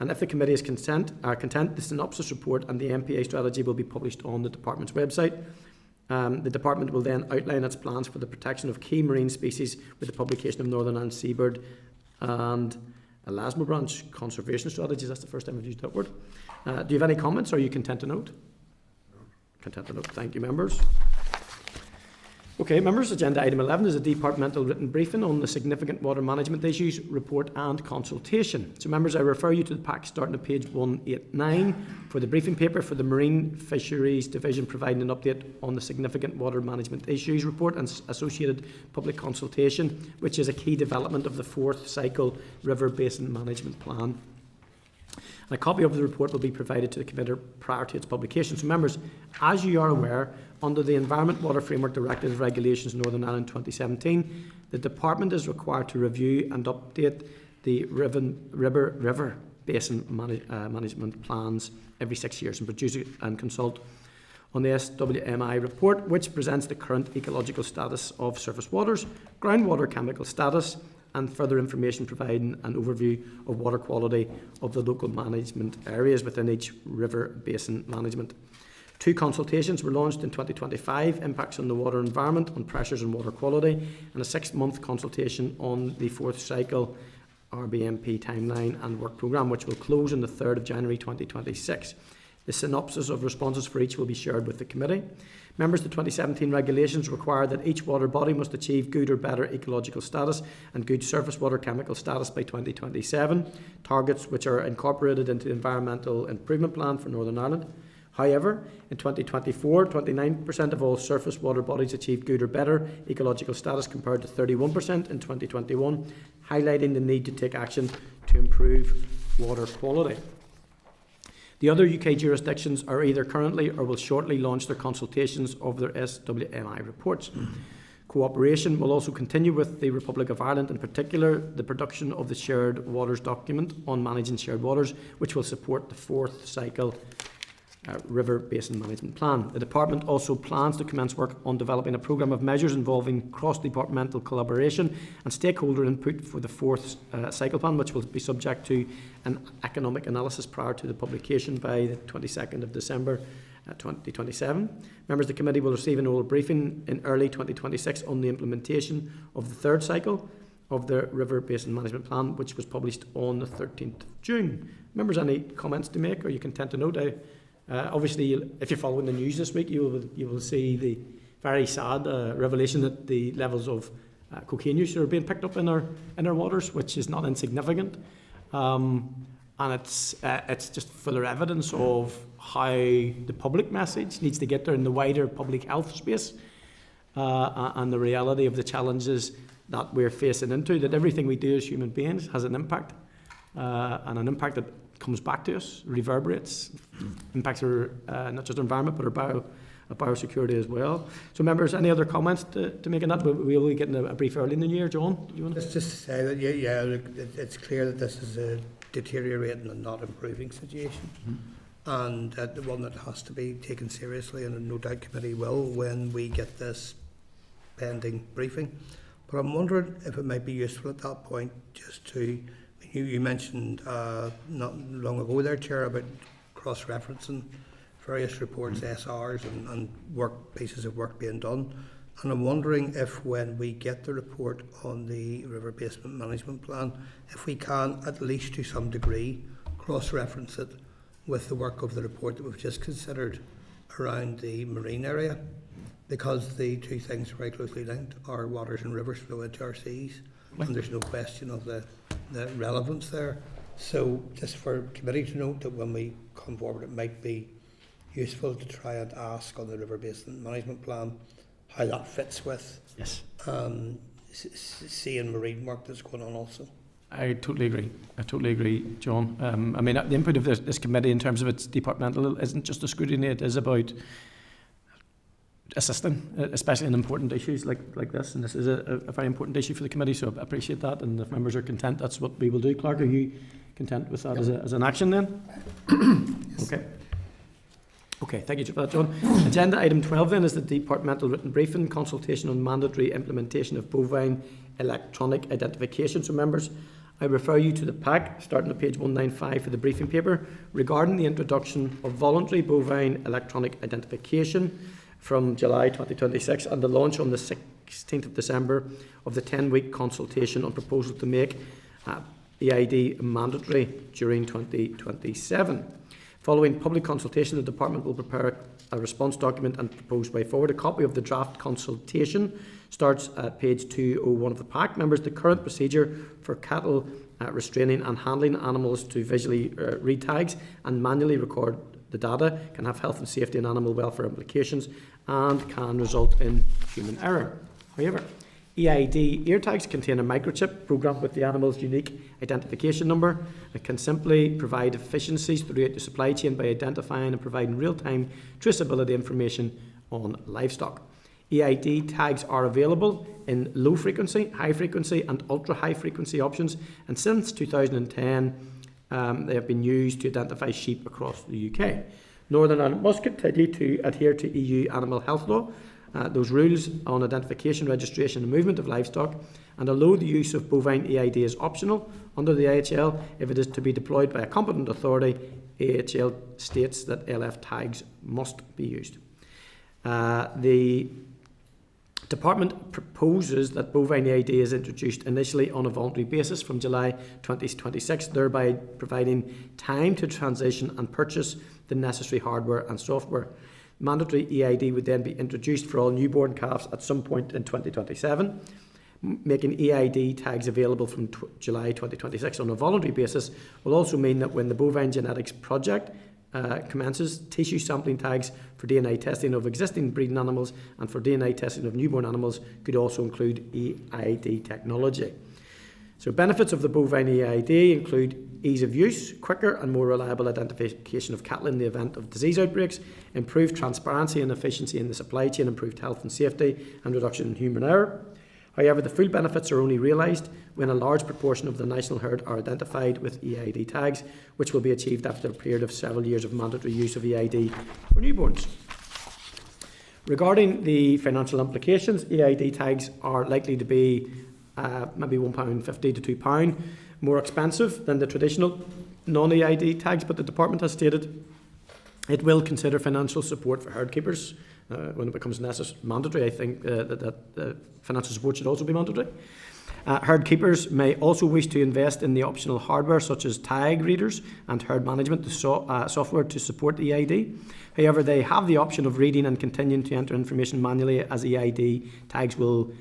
And if the committee is content, the synopsis report and the MPA strategy will be published on the Department's website. The Department will then outline its plans for the protection of key marine species with the publication of Northern Ireland Seabird and Elasmo Branch Conservation Strategies. That's the first time I've used that word. Do you have any comments, or are you content to note? Content to note. Thank you, members. Okay, members, agenda item 11 is a departmental written briefing on the significant water management issues, report and consultation. So members, I refer you to the pack starting at page 189 for the briefing paper for the Marine Fisheries Division, providing an update on the significant water management issues report and associated public consultation, which is a key development of the 4th cycle river basin management plan. And a copy of the report will be provided to the committee prior to its publication. So members, as you are aware, under the Environment Water Framework Directive Regulations Northern Ireland 2017, the Department is required to review and update the river basin management plans every 6 years and produce and consult on the SWMI report, which presents the current ecological status of surface waters, groundwater chemical status, and further information providing an overview of water quality of the local management areas within each river basin management. 2 consultations were launched in 2025, impacts on the water environment, on pressures and water quality, and a 6-month consultation on the 4th cycle RBMP timeline and work programme, which will close on the 3rd of January 2026. The synopsis of responses for each will be shared with the committee. Members, the 2017 regulations require that each water body must achieve good or better ecological status and good surface water chemical status by 2027, targets which are incorporated into the Environmental Improvement Plan for Northern Ireland. However, in 2024, 29% of all surface water bodies achieved good or better ecological status compared to 31% in 2021, highlighting the need to take action to improve water quality. The other UK jurisdictions are either currently or will shortly launch their consultations of their SWMI reports. Cooperation will also continue with the Republic of Ireland, in particular the production of the Shared Waters document on managing shared waters, which will support the 4th cycle River Basin Management Plan. The Department also plans to commence work on developing a programme of measures involving cross-departmental collaboration and stakeholder input for the 4th cycle plan, which will be subject to an economic analysis prior to the publication by the 22nd of December 2027. Members of the committee will receive an oral briefing in early 2026 on the implementation of the 3rd cycle of the River Basin Management Plan, which was published on the 13th of June. Members, any comments to make? Are you content to note? Obviously, if you're following the news this week, you will see the very sad revelation that the levels of cocaine use are being picked up in our waters, which is not insignificant, and it's just further evidence of how the public message needs to get there in the wider public health space, and the reality of the challenges that we're facing into. That everything we do as human beings has an impact, and an impact that comes back to us, reverberates, impacts our not just our environment but our biosecurity as well. So members, any other comments to make on that? We will be getting a brief early in the year. John, do you want to? Just to say that it's clear that this is a deteriorating and not improving situation, and the one that has to be taken seriously, and no doubt committee will when we get this pending briefing. But I'm wondering if it might be useful at that point just to, you mentioned not long ago there, Chair, about cross-referencing various reports, SRs and pieces of work being done. And I'm wondering if when we get the report on the River Basin Management Plan, if we can, at least to some degree, cross-reference it with the work of the report that we've just considered around the marine area, because the 2 things are very closely linked. Our waters and rivers flow into our seas, and there's no question of the relevance there. So just for committee to note that when we come forward, it might be useful to try and ask on the River Basin Management Plan how that fits with Yes. sea and marine work that's going on also. I totally agree, John. I mean, the input of this committee in terms of its departmental isn't just a scrutiny, it is about assisting, especially in important issues like this. And this is a very important issue for the committee, so I appreciate that. And if members are content, that's what we will do. Clark, are you content with that as an action then? Yes. Okay, thank you for that, John. Agenda item 12 then is the departmental written briefing, consultation on mandatory implementation of bovine electronic identification. So members, I refer you to the pack, starting at page 195 for the briefing paper, regarding the introduction of voluntary bovine electronic identification from July 2026 and the launch on the 16th of December of the 10-week consultation on proposal to make EID mandatory during 2027. Following public consultation, the Department will prepare a response document and proposed way forward. A copy of the draft consultation starts at page 201 of the pack. Members, the current procedure for cattle restraining and handling animals to visually read tags and manually record the data can have health and safety and animal welfare implications and can result in human error. However, EID ear tags contain a microchip programmed with the animal's unique identification number. It can simply provide efficiencies throughout the supply chain by identifying and providing real-time traceability information on livestock. EID tags are available in low frequency, high frequency and ultra high frequency options, and since 2010 they have been used to identify sheep across the UK. Northern Ireland must continue to adhere to EU animal health law, those rules on identification, registration and movement of livestock, and although the use of bovine EID is optional under the AHL, if it is to be deployed by a competent authority, AHL states that LF tags must be used. The Department proposes that bovine EID is introduced initially on a voluntary basis from July 2026, thereby providing time to transition and purchase the necessary hardware and software. Mandatory EID would then be introduced for all newborn calves at some point in 2027. Making EID tags available from July 2026 on a voluntary basis will also mean that when the bovine genetics project commences, tissue sampling tags for DNA testing of existing breeding animals and for DNA testing of newborn animals could also include EID technology. So benefits of the bovine EID include ease of use, quicker and more reliable identification of cattle in the event of disease outbreaks, improved transparency and efficiency in the supply chain, improved health and safety and reduction in human error. However, the full benefits are only realised when a large proportion of the national herd are identified with EID tags, which will be achieved after a period of several years of mandatory use of EID for newborns. Regarding the financial implications, EID tags are likely to be maybe £1.50 to £2 more expensive than the traditional non-EID tags, but the Department has stated it will consider financial support for herd keepers. When it becomes mandatory, I think that financial support should also be mandatory. Herd keepers may also wish to invest in the optional hardware such as tag readers and herd management software to support EID. However, they have the option of reading and continuing to enter information manually, as EID tags will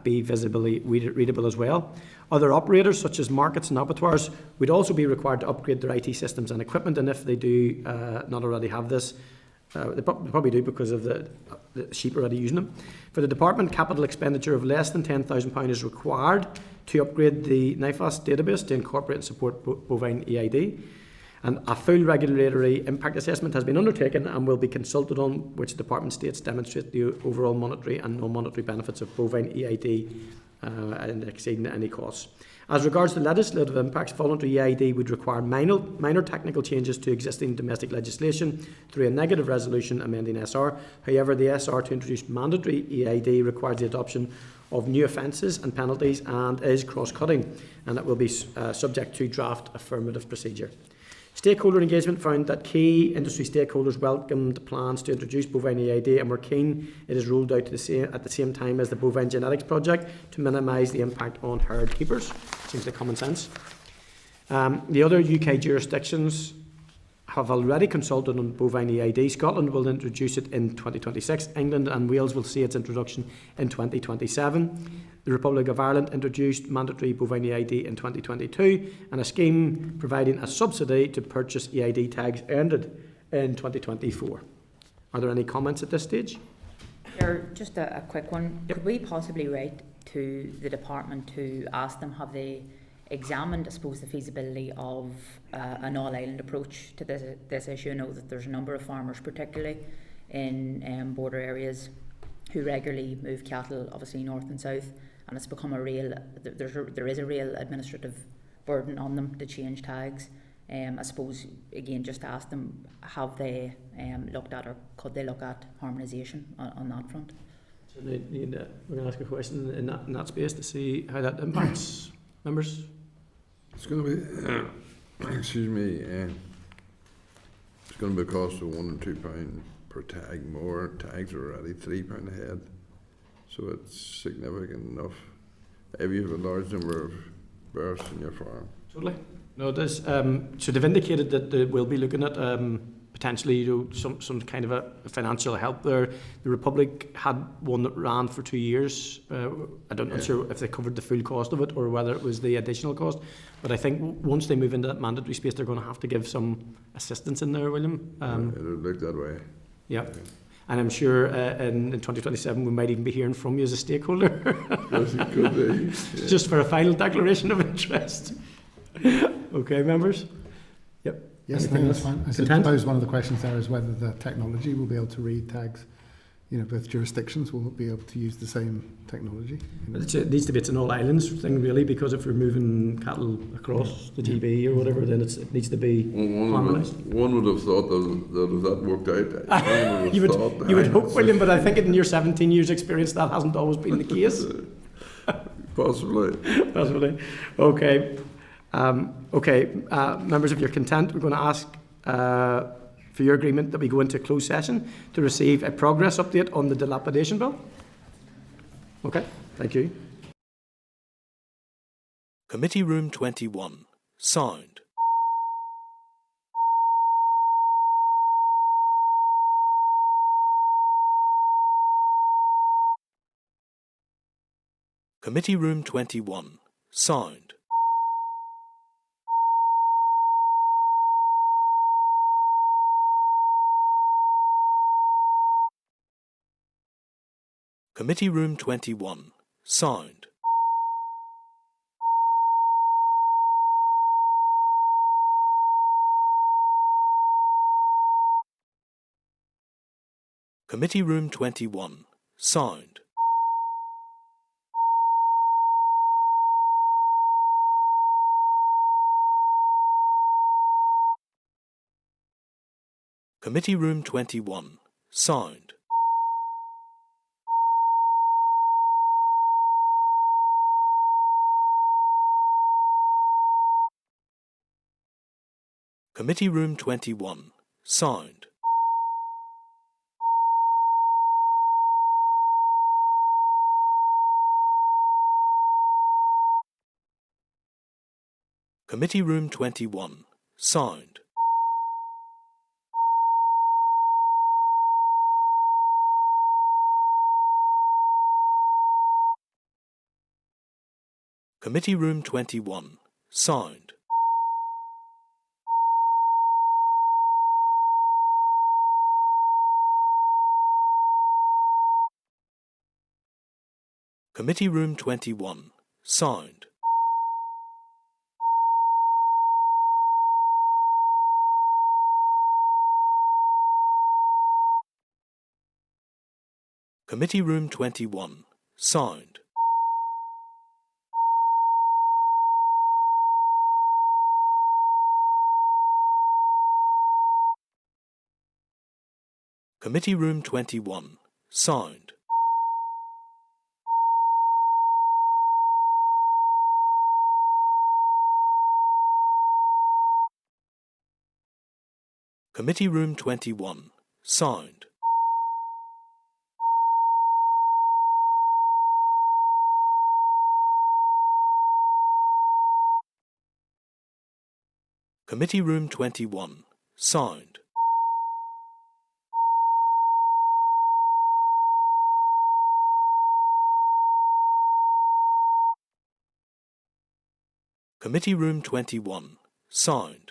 be visibly readable as well. Other operators such as markets and abattoirs would also be required to upgrade their IT systems and equipment, and if they do not already have this, they probably do because of the sheep already using them. For the Department, capital expenditure of less than £10,000 is required to upgrade the NIFAS database to incorporate and support bovine EID. And a full regulatory impact assessment has been undertaken and will be consulted on, which the Department states demonstrate the overall monetary and non-monetary benefits of bovine EID and exceeding any costs. As regards the legislative impacts, voluntary EID would require minor technical changes to existing domestic legislation through a negative resolution amending SR. However, the SR to introduce mandatory EID requires the adoption of new offences and penalties and is cross-cutting, and it will be subject to draft affirmative procedure. Stakeholder engagement found that key industry stakeholders welcomed plans to introduce bovine EID and were keen it is rolled out at the same time as the bovine genetics project to minimise the impact on herd keepers. Seems like common sense. The other UK jurisdictions have already consulted on bovine EID. Scotland will introduce it in 2026. England and Wales will see its introduction in 2027. The Republic of Ireland introduced mandatory bovine EID in 2022, and a scheme providing a subsidy to purchase EID tags ended in 2024. Are there any comments at this stage? Chair, just a quick one. Yep. Could we possibly write to the department to ask them, have they examined, I suppose, the feasibility of an all-island approach to this issue? I know that there's a number of farmers, particularly in border areas, who regularly move cattle, obviously north and south, and it's become there is a real administrative burden on them to change tags. I suppose, again, just to ask them, have they looked at, or could they look at harmonisation on that front? So we're going to ask a question in that space to see how that impacts members. It's going to be, excuse me, it's going to be a cost of £1 or £2 per tag more. Tags are already £3 a head, so it's significant enough if you have a large number of births in your farm. Totally. No, it is. So they've indicated that they will be looking at potentially, some kind of a financial help there. The Republic had one that ran for 2 years. I'm not sure if they covered the full cost of it or whether it was the additional cost. But I think once they move into that mandatory space, they're going to have to give some assistance in there, William. It would look that way. Yeah. And I'm sure in 2027 we might even be hearing from you as a stakeholder. Yes, it could be. Yeah. Just for a final declaration of interest. Okay, members? Yep. Yes, no, that's fine. I suppose one of the questions there is whether the technology will be able to read tags. Both jurisdictions will be able to use the same technology. It needs to be, it's an all islands thing really, because if we're moving cattle across the GB or whatever, then it needs to be harmonised. One would have thought that if that worked out, you would hope, William, but I think in your 17 years experience that hasn't always been the case. Possibly. Okay. Members, if you're content, we're going to ask for your agreement that we go into closed session to receive a progress update on the Dilapidation Bill. Okay, thank you. Committee Room 21. Sound. Committee Room 21. Sound. Committee Room 21. Sound. Committee Room 21. Sound. Committee Room 21. Sound. Committee Room 21. Sound. Committee Room 21. Sound. Committee Room 21. Sound. Committee Room 21. Sound. Committee Room 21. Sound. Committee Room 21. Sound. Committee Room 21. Sound. Committee Room 21. Sound. Committee Room 21. Sound.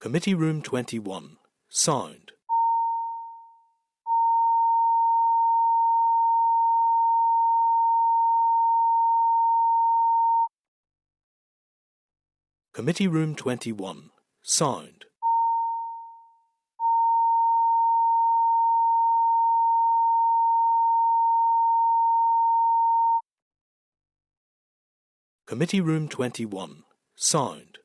Committee Room 21. Sound. Committee Room 21. Sound. Committee Room 21. Sound.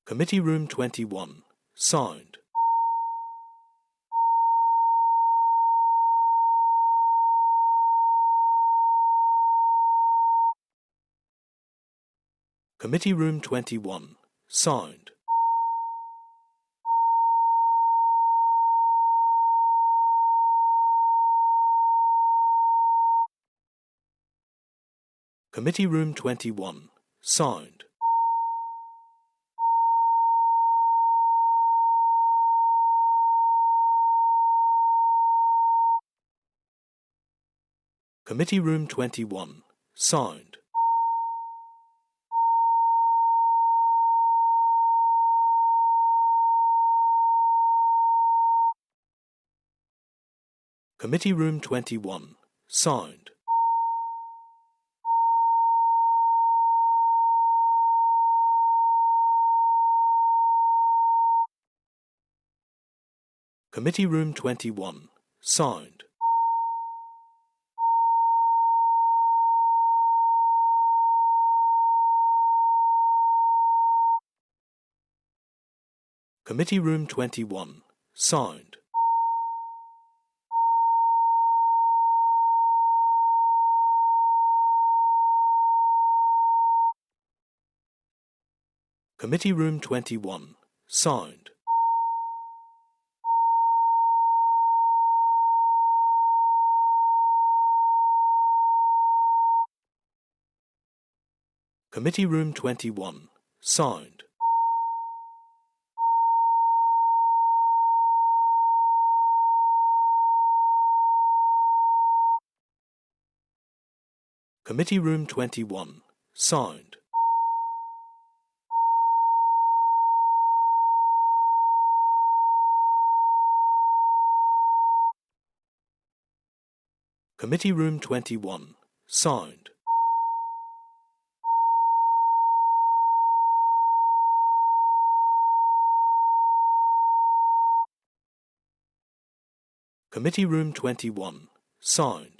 Committee Room 21. Sound. Committee Room 21. Sound. Committee Room 21. Sound. Committee Room 21. Sound. Committee Room 21. Sound. Committee Room 21. Sound. Committee Room 21. Sound. Committee Room 21. Sound. Committee Room 21. Sound. Committee Room 21. Sound. Committee Room 21. Sound. Committee Room 21. Sound.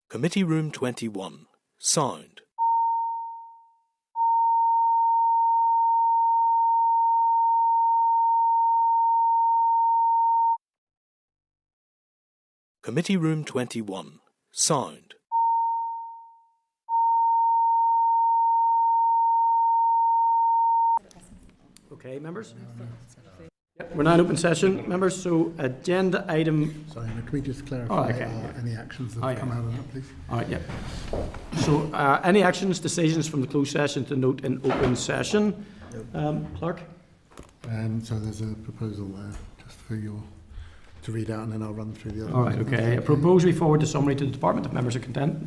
Committee Room 21. Sound. Committee Room 21. Sound. Okay, members? Yep, we're now in open session, members, so agenda item... Sorry, can we just clarify okay. any actions that have come out of that, please? All right, yeah. So, any actions, decisions from the closed session to note in open session? Clerk? So there's a proposal there, just for you to read out, and then I'll run through the other All right, ones. okay. A proposal we forward the summary to the department if members are content.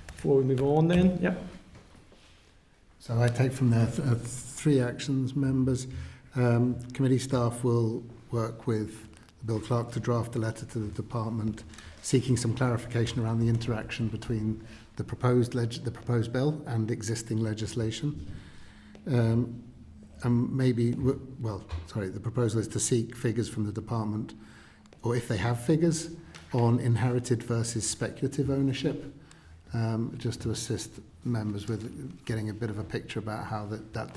Before we move on then, yep. So I take from there three actions, members. Committee staff will work with the Bill Clerk to draft a letter to the department seeking some clarification around the interaction between the proposed bill and existing legislation. And maybe, the proposal is to seek figures from the department, or if they have figures, on inherited versus speculative ownership, just to assist members with getting a bit of a picture about how that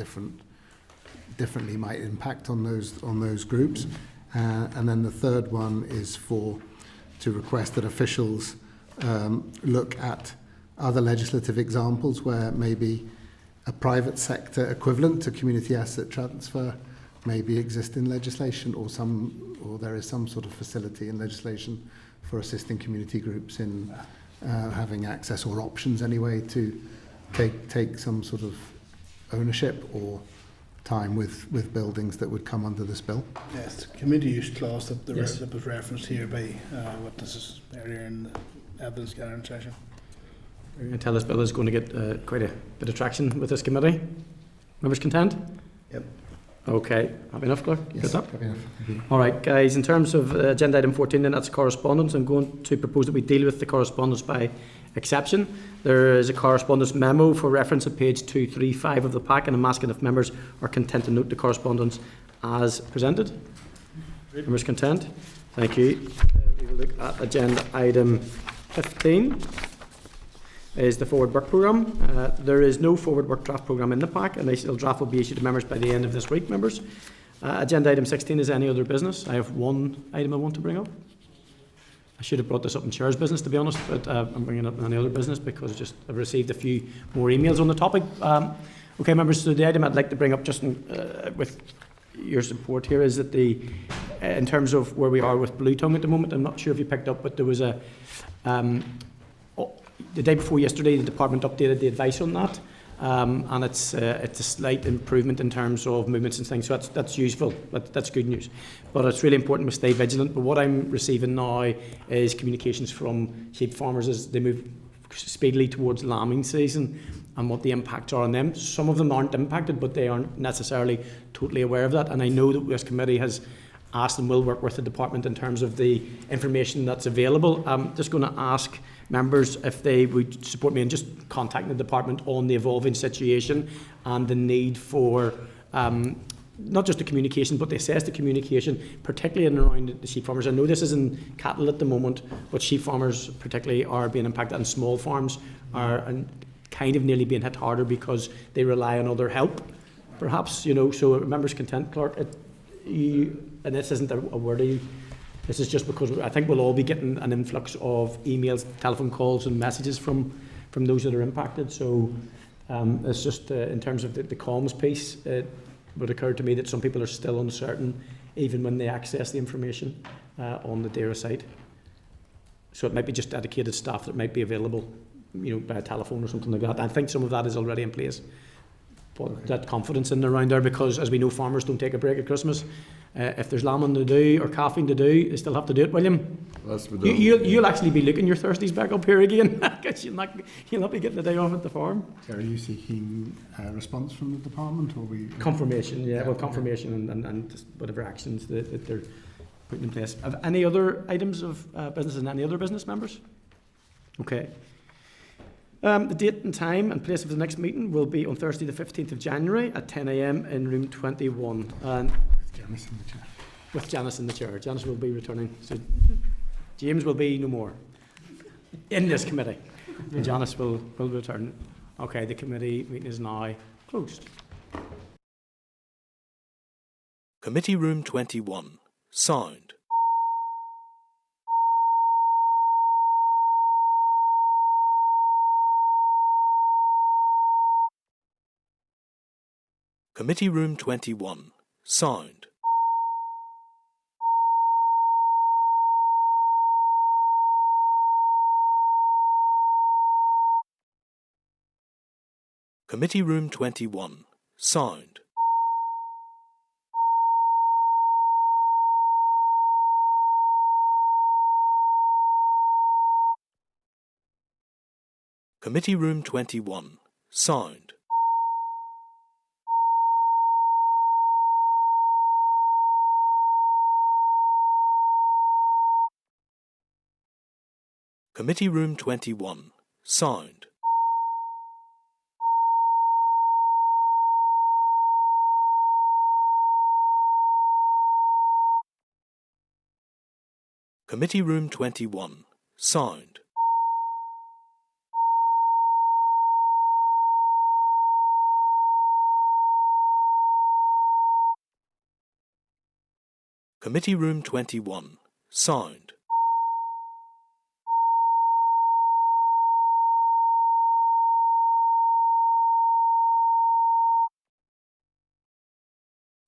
differently might impact on those groups. And then the third one is to request that officials look at other legislative examples where maybe a private sector equivalent to community asset transfer maybe exist in legislation, or there is some sort of facility in legislation for assisting community groups in having access or options anyway to take some sort of ownership or time with buildings that would come under this bill. Yes, the community use clause that, Yes. that was referenced here by witnesses earlier in the evidence gathering session. You can tell this bill is going to get quite a bit of traction with this committee. Members content? Yep. Okay. Happy enough, Clerk? Yes, Good enough? happy enough. Thank you. All right, guys, in terms of agenda item 14, then that's correspondence. I'm going to propose that we deal with the correspondence by exception. There is a correspondence memo for reference at page 235 of the pack, and I'm asking if members are content to note the correspondence as presented. Members content? Thank you. We will look at agenda item 15. Is the forward work programme. There is no forward work draft programme in the pack, and the draft will be issued to members by the end of this week, members. Agenda item 16 is any other business. I have one item I want to bring up. I should have brought this up in Chair's business, to be honest, but I'm bringing up any other business because I've received a few more emails on the topic. Okay, members, so the item I'd like to bring up just with your support here is that in terms of where we are with Blue Tongue at the moment, I'm not sure if you picked up, but there was the day before yesterday, the department updated the advice on that, and it's a slight improvement in terms of movements and things. So that's useful. That's good news. But it's really important we stay vigilant. But what I'm receiving now is communications from sheep farmers as they move speedily towards lambing season and what the impacts are on them. Some of them aren't impacted, but they aren't necessarily totally aware of that. And I know that this committee has asked and will work with the department in terms of the information that's available. I'm just going to ask members if they would support me in just contacting the department on the evolving situation and the need for not just the communication, but to assess the communication, particularly in and around the sheep farmers. I know this is in cattle at the moment, but sheep farmers particularly are being impacted, and small farms are kind of nearly being hit harder because they rely on other help, perhaps, so members content, Clerk. And this isn't a wordy, this is just because I think we'll all be getting an influx of emails, telephone calls and messages from those that are impacted. So it's just in terms of the comms piece, it would occur to me that some people are still uncertain even when they access the information on the DAERA site. So it might be just dedicated staff that might be available, by a telephone or something like that. I think some of that is already in place. But that confidence in and around there, because as we know, farmers don't take a break at Christmas. If there's lambing to do or calving to do, they still have to do it, William. You'll actually be looking your Thursdays back up here again, because you'll not be getting the day off at the farm. So are you seeking a response from the department, or we confirmation? Yeah, well, confirmation and just whatever actions that they're putting in place. Have any other items of business and any other business, members? Okay. The date and time and place of the next meeting will be on Thursday the 15th of January at 10 a.m. in room 21. And Janice in the chair. With Janice in the chair. Janice will be returning. So James will be no more in this committee. And Janice will return. Okay, the committee meeting is now closed. Committee Room 21. Sound. Committee Room 21. Sound. Committee Room 21. Sound. Committee Room 21. Sound. Committee Room 21. Sound. Committee Room 21. Sound. Committee Room 21. Sound.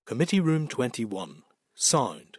Committee Room 21. Sound.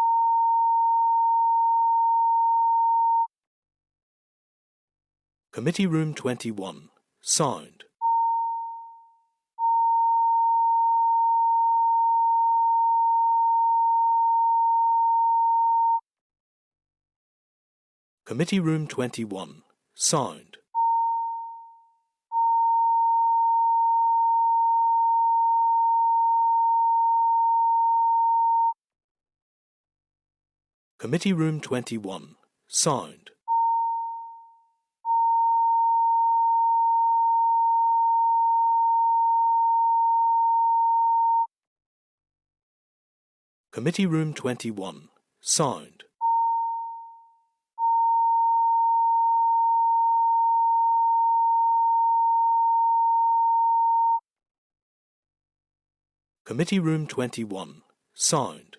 Committee Room 21. Sound. Committee Room 21. Sound. Committee Room 21. Sound. Committee Room 21. Sound. Committee Room 21. Sound.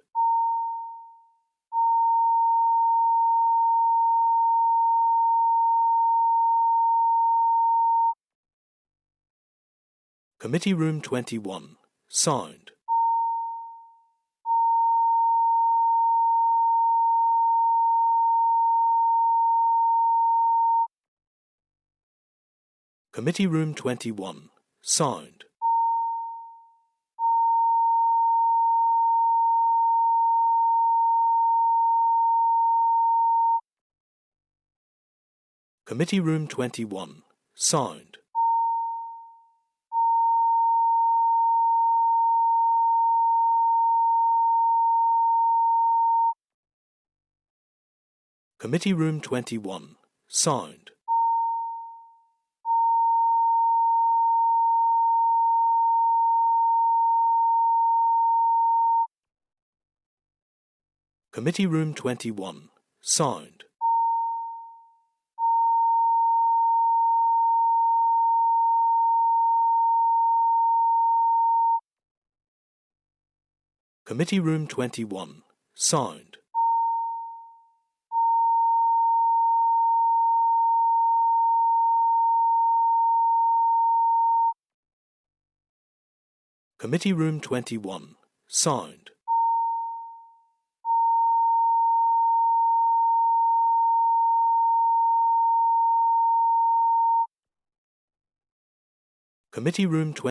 Committee Room 21. Sound. Committee Room 21. Sound. Committee Room 21. Sound. Committee Room 21. Sound. Committee Room 21. Sound. Committee Room 21. Sound. Committee Room 21. Sound. Committee Room 20.